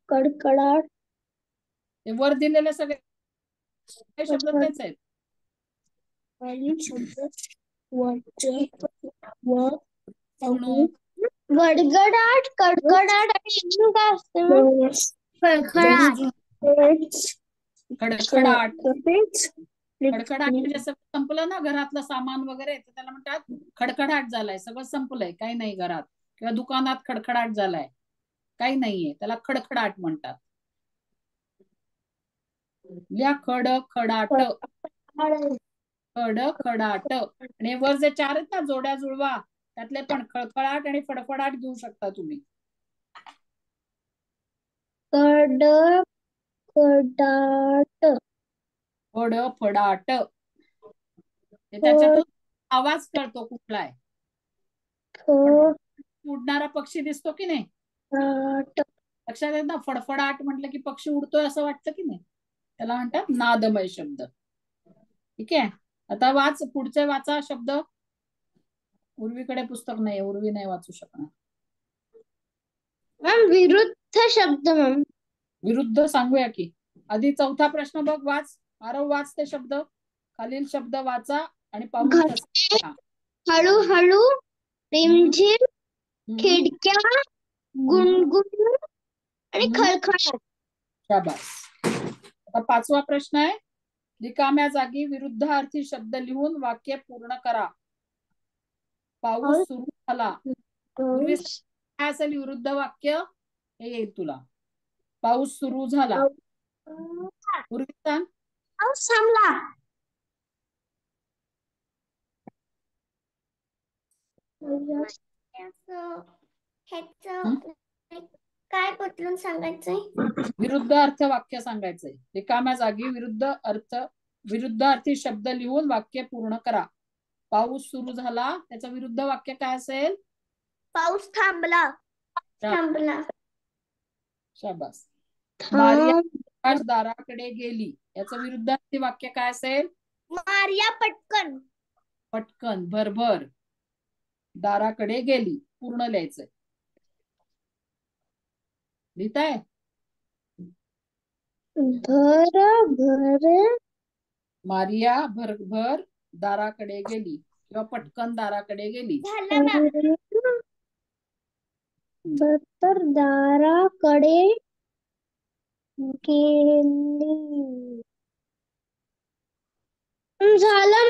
कडकडाट. हे वर दिलेले सगळे शब्द तेच आहेत. गडगडाट कडकडाट आणि अजून काय असतं? खडखडाट. खडखडाट. खडखडाट म्हणजे सगळं संपलं ना, घरातलं सामान वगैरे, तर त्याला म्हणतात खडखडाट झालाय, सगळं संपलंय, काही नाही घरात, किंवा दुकानात खडखडाट झालाय, काही नाहीये, त्याला खडखडाट म्हणतात. लिहा खडखडाट. खडखडाट. आणि वर जे चार आहेत ना जोड्या जुळवा, त्यातले पण खळखळाट आणि फडफडाट घेऊ शकता तुम्ही. कडकडाट. फडफडाट. त्याच्यातून आवाज कळतो कुठला आहे. उडणारा पक्षी दिसतो की नाही, लक्षात येत ना, फडफडाट म्हटलं की पक्षी उडतोय असं वाटतं की नाही, त्याला म्हणतात नादमय शब्द. ठीक आहे, आता पुढचे वाचा शब्द. उर्वीकडे पुस्तक नाही, उर्वी नाही वाचू शकणार. मॅम विरुद्ध शब्द. मॅम विरुद्ध सांगूया की. आधी चौथा प्रश्न बघ, वाच. आरव वाच ते शब्द, खालील शब्द वाचा आणि पाहून कसं. हळूहळू, रिमझिम, खिडक्या, गुणगुण आणि खळखळाट. शाबास. आता पाचवा प्रश्न आहे, रिकाम्या जागी विरुद्धार्थी शब्द लिहून वाक्य पूर्ण करा. पाऊस सुरू झाला. पूर्वी काय असेल विरुद्ध वाक्य, हे येईल तुला. पाऊस सुरू झाला. पूर्वी सांग. पाऊस थांबला. काय बदलून सांगायचंय? विरुद्ध अर्थ वाक्य सांगायचंय. रिकाम्या जागी विरुद्धार्थी शब्द लिहून वाक्य पूर्ण करा. पाऊस सुरू झाला, त्याचं विरुद्ध वाक्य काय असेल? पाऊस थांबला. थांबला. शाबास. मारिया दाराकडे गेली, याचं विरुद्धार्थी वाक्य काय असेल? मारिया पटकन. पटकन, भरभर. दाराकडे गेली, पूर्ण लिहायचंय. लिहिताय? भर. मारिया भरभर दाराकडे गेली, किंवा पटकन दाराकडे गेली. भरभर दाराकडे गेली. झालं.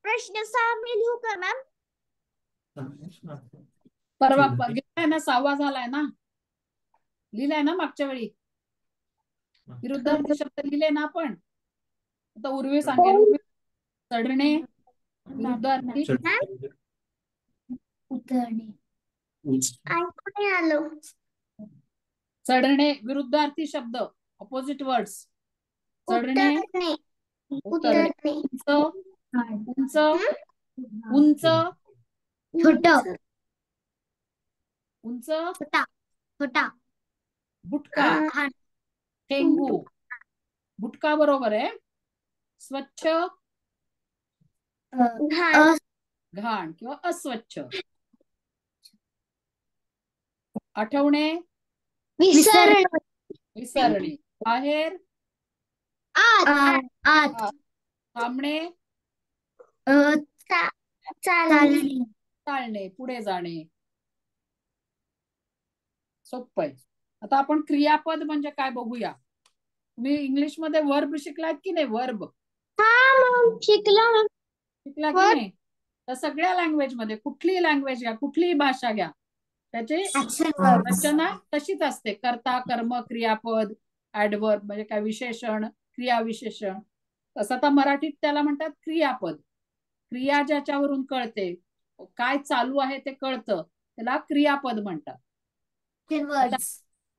प्रश्न 6 मी लिहू का मॅम? परवा गेलाय ना, 6वा झालाय ना, लिहिलाय ना मागच्या वेळी. विरुद्धार्थी शब्द लिहिले ना आपण. आता उर्वी सांगेल. उर्वी चढणे विरुद्धार्थी. उतरणे. ऐकू नाही आलो. चढणे विरुद्धार्थी शब्द. Opposite words. चढणे, उतरणे. उंच, उंच, उंच, छोटा, उंच, छोटा, बुटका, ठेंगू. बुटका बरोबर आहे. स्वच्छ, घाण किंवा अस्वच्छ. आठवणे, विसरणे. बाहेर, थांबणे, चालणे, पुढे जाणे. सोपं आहे. आता आपण क्रियापद म्हणजे काय बघूया. तुम्ही इंग्लिश मध्ये वर्ब शिकलात की नाही? वर्ब शिकला शिकला की नाही? तर सगळ्या लँग्वेज मध्ये कुठलीही लँग्वेज घ्या, कुठलीही भाषा घ्या, त्याची रचना तशीच असते. कर्ता, कर्म, क्रियापद, ऍडवर्ब म्हणजे काय विशेषण, क्रियाविशेषण. तसं तर मराठीत त्याला म्हणतात क्रियापद. क्रिया ज्याच्यावरून कळते, काय चालू आहे ते कळतं, त्याला क्रियापद म्हणतात.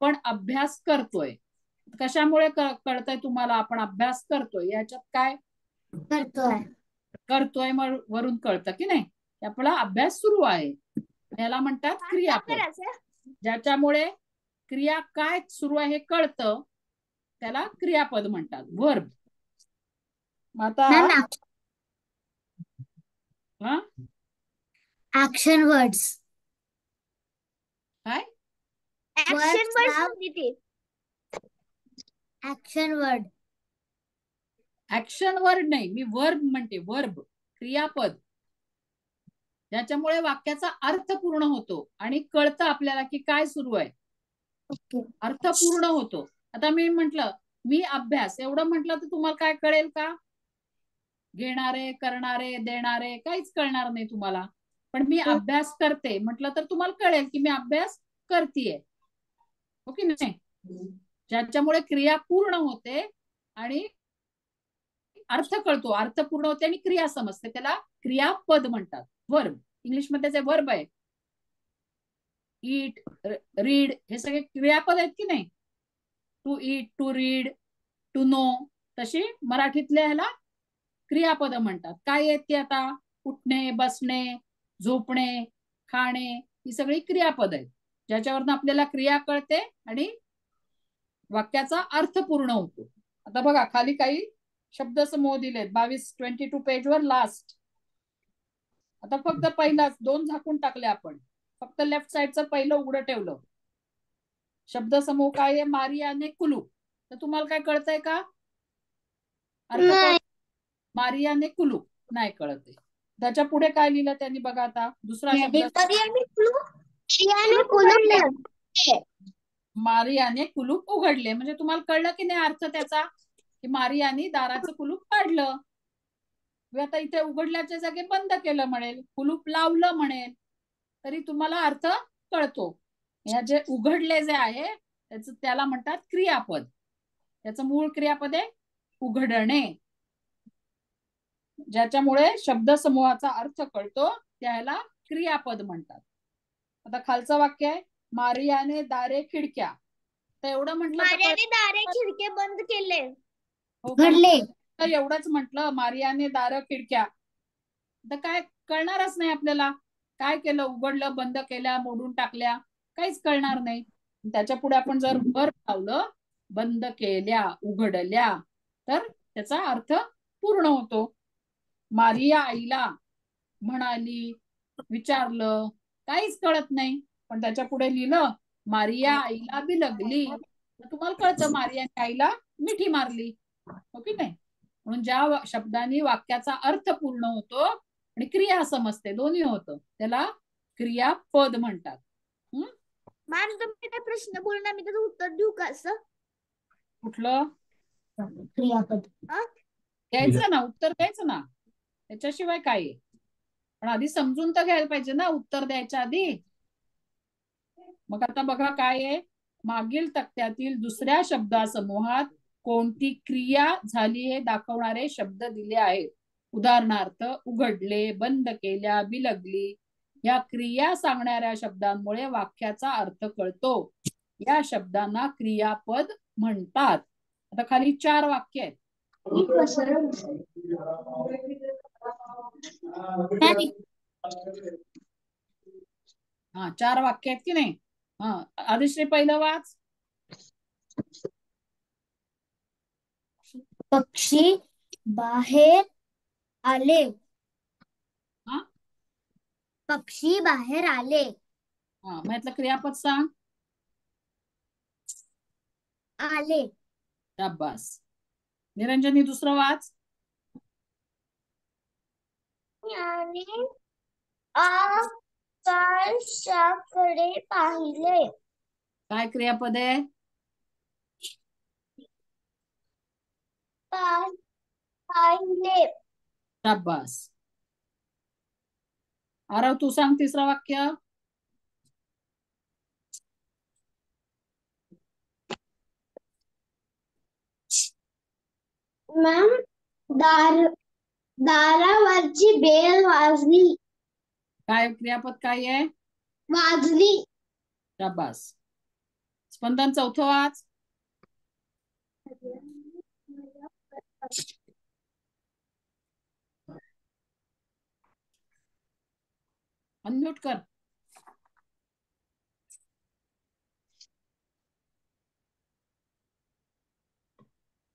पण अभ्यास करतोय. कशामुळे कळतंय तुम्हाला? आपण अभ्यास करतोय, याच्यात काय करतोय वरून कळतं की नाही? आपला अभ्यास सुरू आहे, याला म्हणतात क्रियापद. ज्याच्यामुळे क्रिया काय सुरू आहे हे कळतं, त्याला क्रियापद म्हणतात, वर्ब. आता ऍक्शन वर्ड्स. काय ऍक्शन वर्ड ऍक्शन वर्ड नाही, मी वर्ब म्हणते. वर्ब क्रियापद, ज्याच्यामुळे वाक्याचा अर्थ पूर्ण होतो आणि कळतं आपल्याला की काय सुरू आहे. अर्थ पूर्ण होतो. आता मी म्हंटल मी अभ्यास, एवढं म्हटलं तर तुम्हाला काय कळेल का? घेणारे, करणारे, देणारे काहीच कळणार नाही तुम्हाला. पण मी अभ्यास करते म्हटलं तर तुम्हाला कळेल की मी अभ्यास करतेय, हो की नाही? ज्याच्यामुळे क्रिया पूर्ण होते आणि अर्थ कळतो, अर्थ पूर्ण होते आणि क्रिया समजते, त्याला क्रियापद म्हणतात, वर्ब. इंग्लिश मध्ये जे वर्ब आहे, ईट, रीड, हे सगळे क्रियापद आहेत की नाही? To eat, to read, to know, तशी मराठीतल्या ह्याला क्रियापद म्हणतात. काय आहेत ती? आता उठणे, बसणे, झोपणे, खाणे, ही सगळी क्रियापद आहेत, ज्याच्यावरनं आपल्याला क्रिया कळते आणि वाक्याचा अर्थ पूर्ण होतो. आता बघा खाली काही शब्द समूह दिलेत, 22 पेज वर लास्ट. आता फक्त पहिलाच 2 झाकून टाकले आपण, फक्त लेफ्ट साइडचं पहिलं उघडं ठेवलं. शब्द समूह काय आहे? मारियाने कुलूप. तर तुम्हाला काय कळतंय का? अर्थ मारियाने कुलूप नाही कळत. त्याच्या पुढे काय लिहिलं त्यांनी बघा. आता दुसरा शब्द, मारियाने कुलूप उघडले. म्हणजे तुम्हाला कळलं की नाही अर्थ त्याचा? की मारियाने दाराचं कुलूप काढलं. आता इथे उघडल्याच्या जागी बंद केलं म्हणेल, कुलूप लावलं म्हणेल, तरी तुम्हाला अर्थ कळतो. या जे उघडले जे आहे त्याला म्हणतात क्रियापद. त्याचं मूळ क्रियापद आहे उघडणे. ज्याच्यामुळे शब्द समूहाचा अर्थ कळतो त्याला क्रियापद म्हणतात. आता खालचं वाक्य आहे, मारियाने दारे खिडक्या. तर एवढं म्हटलं, मारियाने दारे खिडके बंद केले. एवढंच म्हटलं मारियाने दार खिडक्या, तर काय कळणारच नाही आपल्याला. काय केलं? उघडलं, बंद केल्या, मोडून टाकल्या, काहीच कळणार नाही. त्याच्या पुढे आपण जर वर्ब लावलं, बंद केल्या, उघडल्या, तर त्याचा अर्थ पूर्ण होतो. मारिया आईला म्हणाली, विचारलं, काहीच कळत नाही. पण त्याच्या पुढे लिहिलं मारिया आईला बिलगली, तुम्हाला कळतं मारियाने आईला मिठी मारली, हो की नाही? म्हणून ज्या शब्दांनी वाक्याचा अर्थ पूर्ण होतो आणि क्रिया समजते, दोन्ही होतं, त्याला क्रियापद म्हणतात. मॅम तुम्ही काय प्रश्न बोलणार, मी त्याचं उत्तर देऊ का? असं कुठलं क्रियापद द्यायचं ना, उत्तर द्यायचं ना, त्याच्याशिवाय काय आहे? पण आधी समजून तर घ्यायला पाहिजे ना उत्तर द्यायच्या आधी. मग आता बघा काय आहे, मागील तक्त्यातील दुसऱ्या शब्दासमूहात कोणती क्रिया झाली हे दाखवणारे शब्द दिले आहेत. उदाहरणार्थ उघडले, बंद केल्या, बिलगली. या क्रिया सांगणाऱ्या शब्दांमुळे वाक्याचा अर्थ कळतो. या शब्दांना क्रियापद म्हणतात. आता खाली 4 वाक्य आहेत. हा 4 वाक्य आहेत की नाही. हा आदिश्री पहिलं वाच. पक्षी बाहेर आले. हा पक्षी बाहेर आले. हा मग यातलं क्रियापद सांग. आले. शाबास. निरंजनी दुसरं वाच. आणि आकाशाकडे पाहिले. काय क्रियापद आहे. पाहिले. शाबास. आरव तू सांग तिसरं वाक्य. मॅम दारावरची बेल वाजली. काय क्रियापद काय आहे. वाजली. शाबास. स्पंदन चौथं वाच. अनम्यूट कर.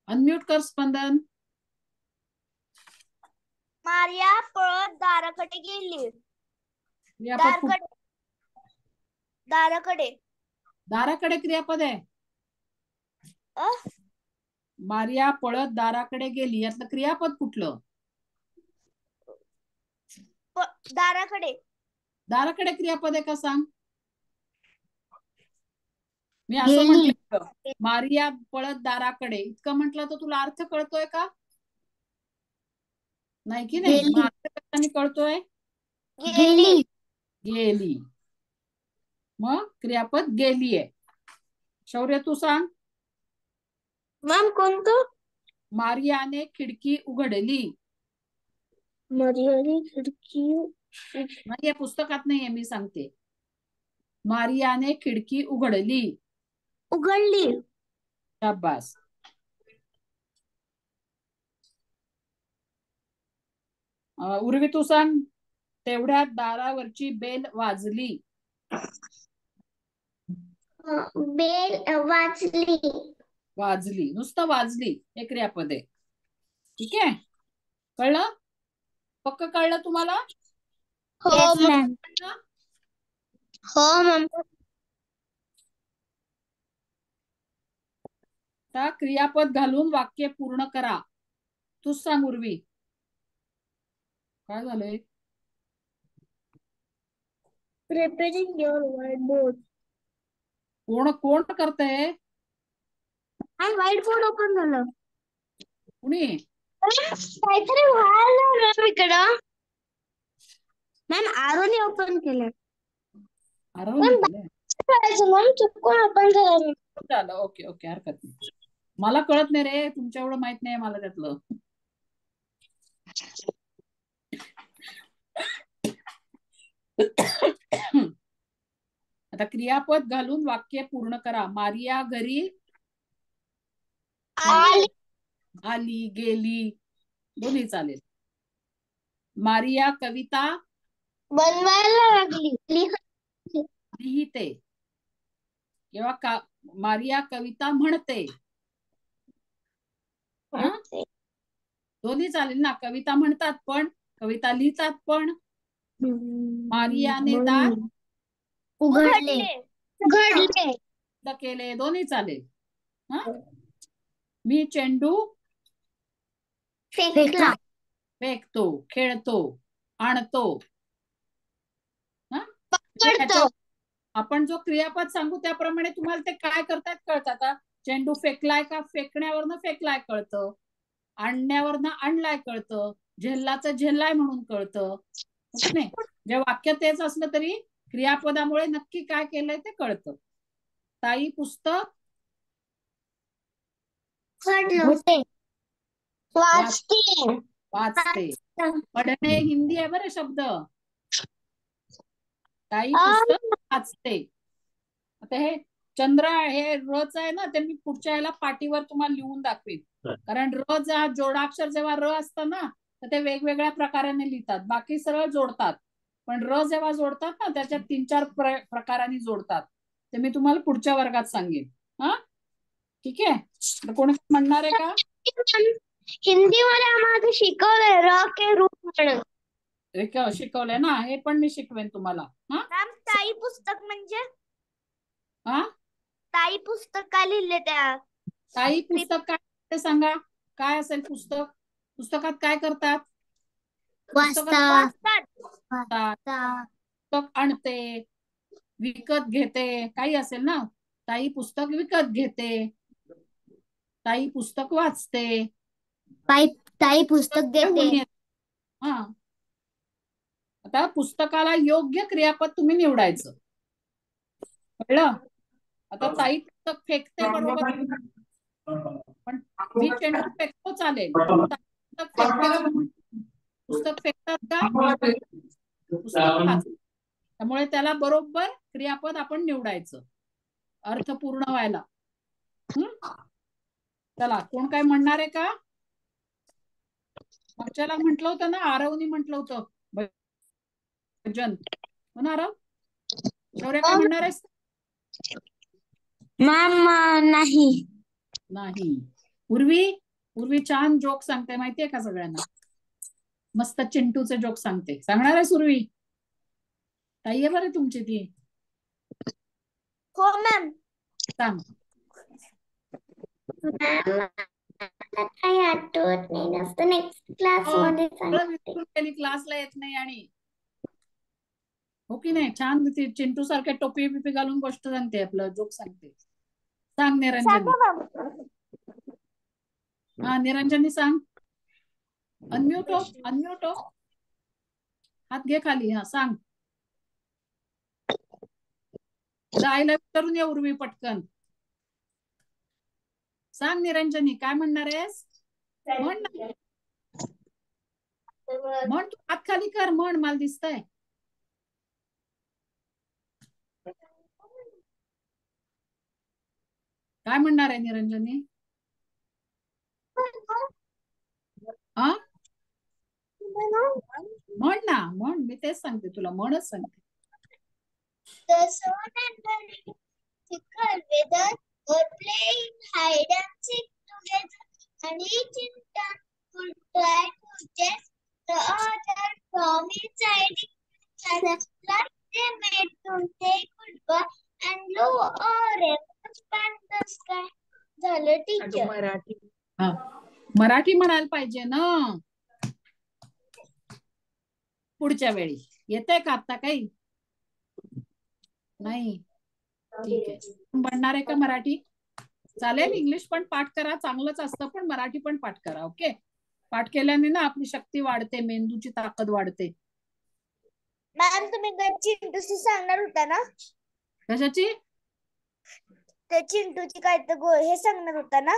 अनम्यूट कर स्पंदन. मारिया पळत दाराकडे गेली. क्रियापद दाराकडे. दाराकडे क्रियापद आहे. मारिया पळत दाराकडे गेली यातलं क्रियापद कुठलं. दाराकडे. दाराकडे क्रियापद आहे का सांग. मी असं म्हटलं मारिया पळत दाराकडे इतकं म्हटलं तर तुला अर्थ कळतोय का. नाही की नाही. मग अर्थ कशाने कळतोय. गेली. गेली. मग क्रियापद गेली आहे. शौर्य तू सांग. मॅम कोणतं. मारियाने खिडकी उघडली. मारियाने खिडकी नाही या पुस्तकात नाहीये मी सांगते. मारियाने खिडकी उघडली. शाबास. उर्वी तू सांग. तेवढ्यात दारावरची बेल वाजली. बेल वाजली. वाजली नुसतं वाजली हे क्रियापद आहे. ठीक आहे. कळलं. पक्क कळलं तुम्हाला. हो मॅम. हो मॅम. आता क्रियापद घालून वाक्य पूर्ण करा. तूच सांग उर्वी. काय झालंय. Preparing your white board. कोण करतंय. व्हाईट बोर्ड ओपन झालं. कुणी. काहीतरी व्हायला मॅम इकडं. मॅम आरोने ओपन केलं. मॅम चुकून ओपन झालं. ओके ओके हरकत नाही. मला कळत नाही रे. तुमच्या एवढं माहित नाही मला त्यातलं. आता क्रियापद घालून वाक्य पूर्ण करा. मारिया घरी आली गेली दोन्ही चालेल. मारिया कविता बनवायला लागली. लिहिते किंवा मारिया कविता म्हणते. दोन्ही चालेल ना. कविता म्हणतात पण कविता लिहितात पण. मारियाने दात उघडले केले दोन्ही चालेल. मी चेंडू फेकतो खेळतो आणतो. आपण जो क्रियापद सांगू त्याप्रमाणे तुम्हाला ते काय करतात कळतं. आता चेंडू फेकलाय का फेकण्यावरनं फेकलाय कळतं. आणण्यावरनं आणलाय कळतं. झेललाचं झेललाय म्हणून कळतं. नाही जे वाक्य तेच असलं तरी क्रियापदामुळे नक्की काय केलंय ते कळतं. ताई पुस्तक वाचते. पढणे हिंदी आहे बरं शब्द. ताई पुस्तक वाचते. आता हे चंद्र हे रच आहे ना, ते मी पुढच्या याला पाटीवर तुम्हाला लिहून दाखवेन. कारण र जोडाक्षर जेव्हा र असतं ना, तर ते वेगवेगळ्या प्रकाराने लिहितात, बाकी सरळ जोडतात. पण र जेव्हा जोडतात ना, त्याच्यात 3-4 प्रकारांनी जोडतात. ते मी तुम्हाला पुढच्या वर्गात सांगेन. हा, ठीक आहे. कोणी म्हणणार आहे का? हिंदी मध्ये आम्हाला शिकवलंय र के रूप म्हणून. शिकवलंय ना, हे पण मी शिकवेन तुम्हाला. हा, मॅम ताई पुस्तक म्हणजे हा, ताई पुस्तक काय लिहिले त्या? ताई पुस्तक काय ते सांगा. काय असेल पुस्तक? पुस्तकात काय करतात? पुस्तक आणते, विकत घेते, काही असेल ना. ताई पुस्तक विकत घेते, ताई पुस्तक वाचते, ताई पुस्तक देते. हा, आता पुस्तकाला योग्य क्रियापद तुम्ही निवडायचं, कळलं? आता ताई पुस्तक फेकते, बरोबर, पण मी चेंडू फेकतो चालेल, पुस्तक फेकते, पुस्तक फेकतात का? पुस्तक वाच. त्यामुळे त्याला बरोबर क्रियापद आपण निवडायचं अर्थ पूर्ण व्हायला. चला, कोण काय म्हणणार आहे का? मागच्याला म्हटलं होतं ना, आरवनी म्हटलं होतं भजन, हो ना आरव? शौर्य काय म्हणणार आहेस? मॅम नाही. पूर्वी छान जोक सांगते, माहितीये का सगळ्यांना? मस्त चिंटूचे जोक सांगते. सांगणार आहे सुरवी? ताई आहे बरं तुमची ती. हो मॅम. सांग. काही आठवत नाही जास्त, नेक्स्ट क्लास मध्ये सांगते. क्लासला येत नाही आणि हो की नाही? छान चिंटू सारख्या टोपी बिपी घालून गोष्ट सांगते, आपलं जोक सांगते. सांग निरंजनी. हा, निरंजनी सांग. अनम्यूट हो. हात घे खाली. हा, सांग. आईला विचारून ये उर्वी, पटकन सांग. निरंजनी काय म्हणणार आहेस? म्हण तू, हात खाली कर, म्हण, मला दिसतंय. काय म्हणणार आहे निरंजनी? हा, म्हण ना, म्हण. मी तेच सांगते तुला, म्हणच सांगते. The son and the fickle weather were playing hide and seek together, and each in turn would try to guess the other from inside it. Like they made to say goodbye, and lo, a rainbow spanned the sky. झालं teacher. Marathi. हा, मराठी म्हणायला पाहिजे ना पुढच्या वेळी. येतंय का आता काही? नाही, ठीक आहे. म्हणणार आहे का मराठी? चालेल. इंग्लिश पण पाठ करा, चांगलंच असतं, पण मराठी पण पाठ करा. ओके? पाठ केल्याने ना आपली शक्ती वाढते, मेंदूची ताकद वाढते. मॅम तुम्ही चिंटूची सांगणार होता ना? कशाची? ते चिंटूची काय तर हे सांगणार होता ना?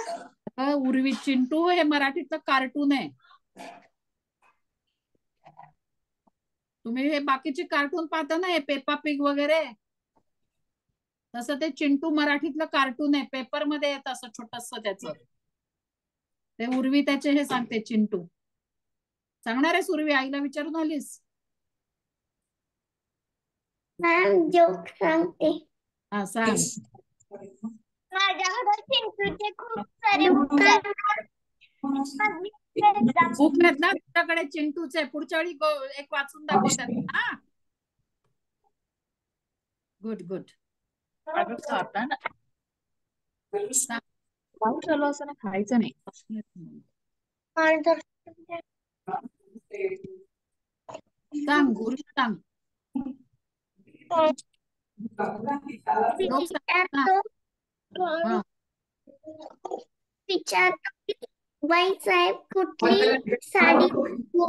उर्वी, चिंटू हे मराठीचं कार्टून आहे. तुम्ही हे बाकीचे कार्टून पाहता ना, हे पेपा पिग वगैरे, तसं ते चिंटू मराठीतलं कार्टून आहे. पेपर मध्ये येत असं छोटस त्याचं. ते उर्वी त्याचे हे सांगते, चिंटू. सांगणार आहेस उर्वी? आईला विचारून आलीस? मॅम जोक सांगते. हा, सांग. माझ्याकडे चिंटूचे खूप सारे बुक आहेत. बुक आहेत ना तुझ्याकडे चिंटूचे? पुढच्या वेळी एक वाचून दाखवतात. हा, गुड गुड. पाऊस चालू असताना खायचं नाही. सांग गुरु, सांग. बाई साहेब कुठली साडी हो,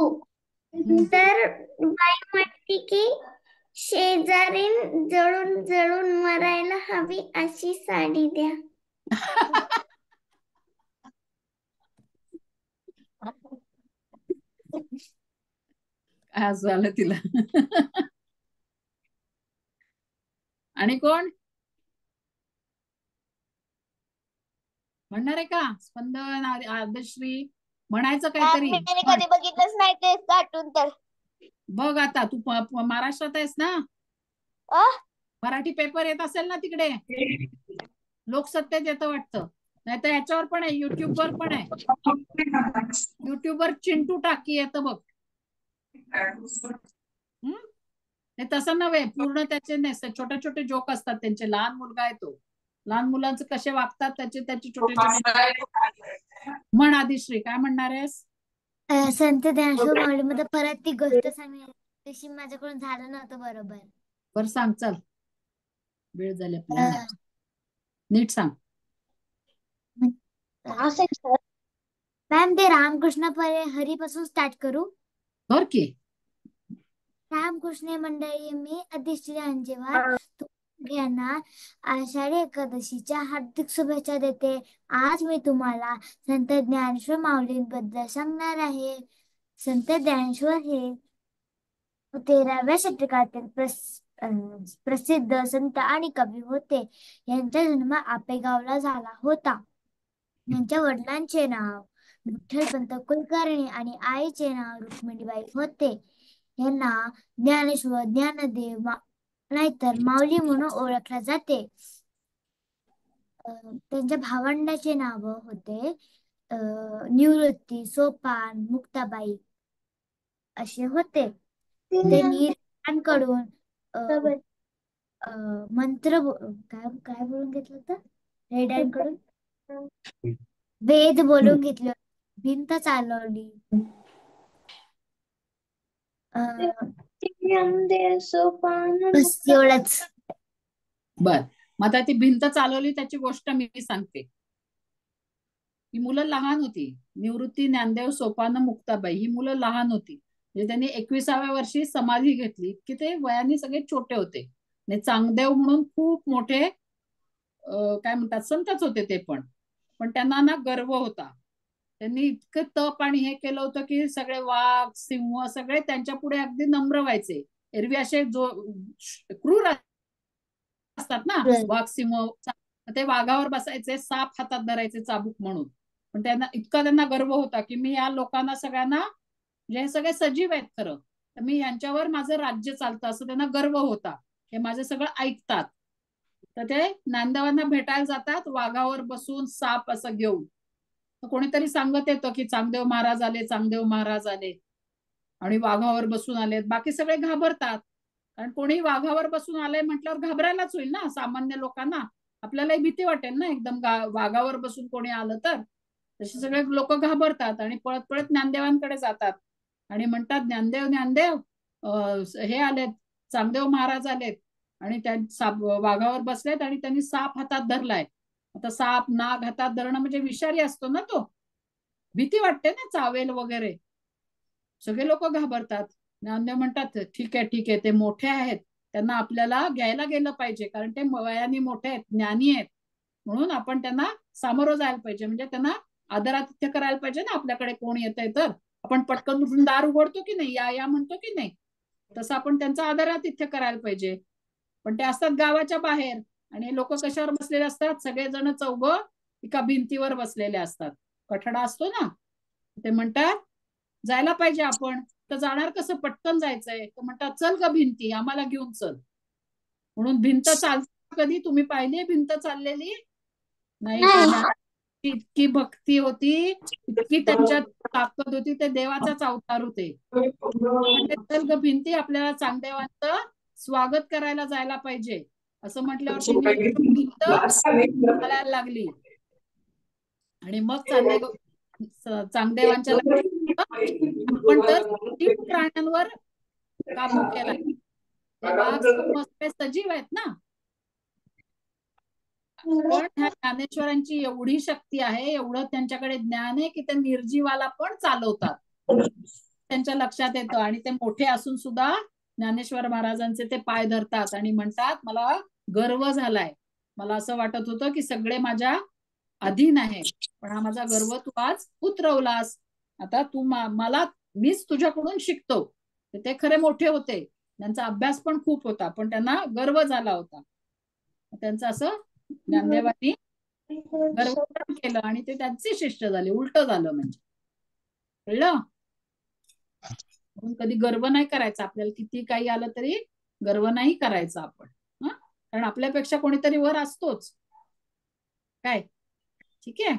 तर बाई म्हणते की शेजारीन जळून जळून मरायला हवी अशी साडी द्या. आज झालं तिला. आणि कोण? म्हणणार आहे का? स्पंदन, आदश्री म्हणायचं काहीतरी. मी कधी बघितलंच नाही ते कार्टून तर. बघ आता तू महाराष्ट्रात आहेस ना, मराठी पेपर येत असेल ना तिकडे, लोकसत्तेत येतं वाटतं, नाही तर याच्यावर पण आहे, युट्यूबवर पण आहे. युट्यूबवर चिंटू टाकी येतं बघ. नाही तसं नव्हे, पूर्ण त्याचे नाही, छोटे छोटे जोक असतात त्यांचे. लहान मुलगा आहे तो, लहान मुलांचं कसे वागतात त्याचे छोटे छोटे. म्हण आदिश्री, काय म्हणणार आहेस? संत ज्ञानेश्वर माऊलीमध्ये परत ती गोष्ट सांगली तशी माझ्याकडून झालं नव्हतं बरोबर. बर सांग, चल वेळ झाली आपल्याला, नीट सांग. मॅम ते रामकृष्ण हरी पासून स्टार्ट करू. बर की. रामकृष्ण मंडळी, मी आदिश्री अंजेवार यांना आषाढी एकादशीच्या हार्दिक शुभेच्छा देते. आज मी तुम्हाला संत ज्ञानेश्वर माऊलींबद्दल सांगणार आहे. संत ज्ञानेश्वर हे 13व्या शतकातील प्रसिद्ध संत आणि कवी होते. यांचा जन्म आपेगावला झाला होता. यांच्या वडिलांचे नाव विठ्ठलपंत कुलकर्णी आणि आईचे नाव रुक्मिणीबाई होते. यांना ज्ञानेश्वर, ज्ञानदेव नाहीतर माऊली म्हणून ओळखले जाते. त्यांच्या भावंडाचे नाव होते निवृत्ती, सोपान, मुक्ताबाई असे होते. त्यांनी कडून मंत्र काय बोलून घेतलं होतं, रेड्यांकडून वेद बोलून घेतले, भिंत चालवली. बस एवढंच. बर, मग आता ती भिंत चालवली त्याची गोष्ट मी सांगते. ही मुलं लहान होती, निवृत्ती, ज्ञानदेव, सोपान, मुक्ताबाई, ही मुलं लहान होती. म्हणजे त्यांनी 21व्या वर्षी समाधी घेतली, की ते वयाने सगळे छोटे होते. आणि चांगदेव म्हणून खूप मोठे काय म्हणतात संतच होते ते पण त्यांना ना गर्व होता. त्यांनी इतकं तप आणि हे केलं होतं की सगळे वाघ, सिंह सगळे त्यांच्या पुढे अगदी नम्र व्हायचे. एरवी असे जो क्रूर असतात ना वाघ, सिंह, ते वाघावर बसायचे, साप हातात धरायचे चाबूक म्हणून. पण त्यांना गर्व होता की मी या लोकांना सगळ्यांना, म्हणजे हे सगळे सजीव आहेत खरं, तर मी यांच्यावर माझं राज्य चालतं असं त्यांना गर्व होता. हे माझं सगळं ऐकतात. तर ते ज्ञानदेवांना भेटायला जातात वाघावर बसून, साप असं घेऊन. तर कोणीतरी सांगत येतो की चांगदेव महाराज आले, चांगदेव महाराज आले, आणि वाघावर बसून आलेत. बाकी सगळे घाबरतात, कारण कोणी वाघावर बसून आलंय म्हटल्यावर घाबरायलाच होईल ना सामान्य लोकांना. आपल्यालाही भीती वाटेल ना एकदम वाघावर बसून कोणी आलं तर. तसे सगळे लोक घाबरतात आणि पळत पळत ज्ञानदेवांकडे जातात आणि म्हणतात, ज्ञानदेव, ज्ञानदेव, हे आलेत, चांगदेव महाराज आलेत, आणि त्या वाघावर बसलेत आणि त्यांनी साप हातात धरलाय. आता साप, नाग हातात धरणं म्हणजे विषारी असतो ना तो, भीती वाटते ना, चावेल वगैरे. सगळे लोक घाबरतात. ज्ञानदेव म्हणतात, ठीक आहे ठीक आहे, ते मोठे आहेत, त्यांना आपल्याला घ्यायला गेलं पाहिजे, कारण ते वयाने मोठे आहेत, ज्ञानी आहेत, म्हणून आपण त्यांना सामोरं जायला पाहिजे. म्हणजे त्यांना आदरातिथ्य करायला पाहिजे ना, आपल्याकडे कोण येतंय तर आपण पटकन उठून दार उघडतो की नाही, या या म्हणतो की नाही, तसं आपण त्यांचा आदरातिथ्य करायला पाहिजे. पण ते असतात गावाच्या बाहेर, आणि हे लोक कशावर बसलेले असतात, सगळेजण चौघं एका भिंतीवर बसलेले असतात, कठडा असतो ना. ते म्हणतात जायला पाहिजे आपण, तर जाणार कसं, पटकन जायचंय. तर म्हणतात चल ग भिंती, आम्हाला घेऊन चल. म्हणून भिंत चालते, कधी तुम्ही पाहिली भिंत चाललेली? नाही. इतकी भक्ती होती, इतकी त्यांच्यात ताकद होती, ते देवाचाच अवतार होते. म्हणजे चल ग भिंती, आपल्याला चांगदेवांचं स्वागत करायला जायला पाहिजे, असं म्हटल्यावर भिंत चालायला लागली. आणि मग चांगदेवांच्या आपण तर प्राण्यांवर काबू केला. वाघ, सिंह सजीव आहेत ना, पण ह्या ज्ञानेश्वरांची एवढी शक्ती आहे, एवढं त्यांच्याकडे ज्ञान आहे की ते निर्जीवाला पण चालवतात, त्यांच्या लक्षात येतं. आणि ते मोठे असून सुद्धा ज्ञानेश्वर महाराजांचे ते पाय धरतात आणि म्हणतात, मला गर्व झालाय, मला असं वाटत होतं की सगळे माझ्या अधीन आहे, पण हा माझा गर्व तू आज उतरवलास. आता तू मीच तुझ्याकडून शिकतो. ते खरे मोठे होते, त्यांचा अभ्यास पण खूप होता, पण त्यांना गर्व झाला होता. त्यांचं असं ज्ञानदेवांनी गर्व पण केलं आणि ते त्यांचे शिष्य झाले, उलट झालं म्हणजे. कळलं? म्हणून कधी गर्व नाही करायचा, आपल्याला किती काही आलं तरी गर्व नाही करायचा आपण. कारण आपल्यापेक्षा कोणीतरी वर असतोच. काय ठीक आहे?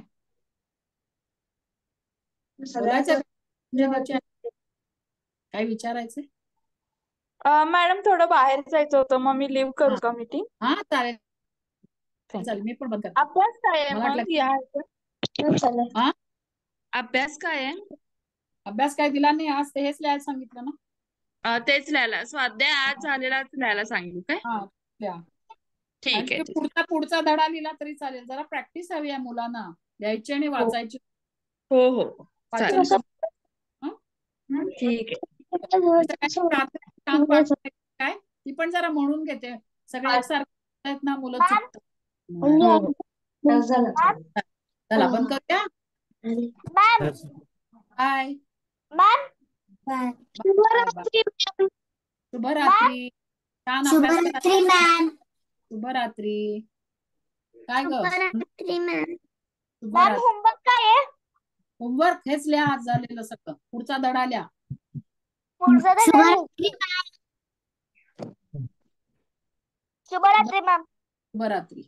बोलायचं काय विचारायचंय? मॅडम थोडं बाहेर जायचं होतं, मग मी लिव्ह करू का मीटिंग? हा चालेल चालेल, मी पण बंद करते. अभ्यास काय आहे मला मग वाटलं या हा अभ्यास काय आहे? अभ्यास काय दिला नाही आज, ते हेच लिहायला सांगितलं ना. तेच लिहायला स्वाध्याय आज झालेलाच लिहायला सांगितलं काय? हा लिहा. आणि ठीक आहे तुम्ही पुढचा धडा लिहिला तरी चालेल, जरा प्रॅक्टिस हवी आहे मुलांना लिहायची आणि वाचायची. हो हो चालेल. वाचन ठीक छान पाठ काय ती पण जरा म्हणून घेते. सगळे एकसारखे आहेत ना मुलं, चुकतात. चला बंद करूया. Bye bye. शुभरात्री. छान अभ्यास करा. शुभरात्री. काय ग? शुभरात्री. होमवर्क काय आहे? होमवर्क हेच लिहा आज झालेलं सगळं, पुढचा धडा लिहा. शुभरात्री मॅम. शुभरात्री.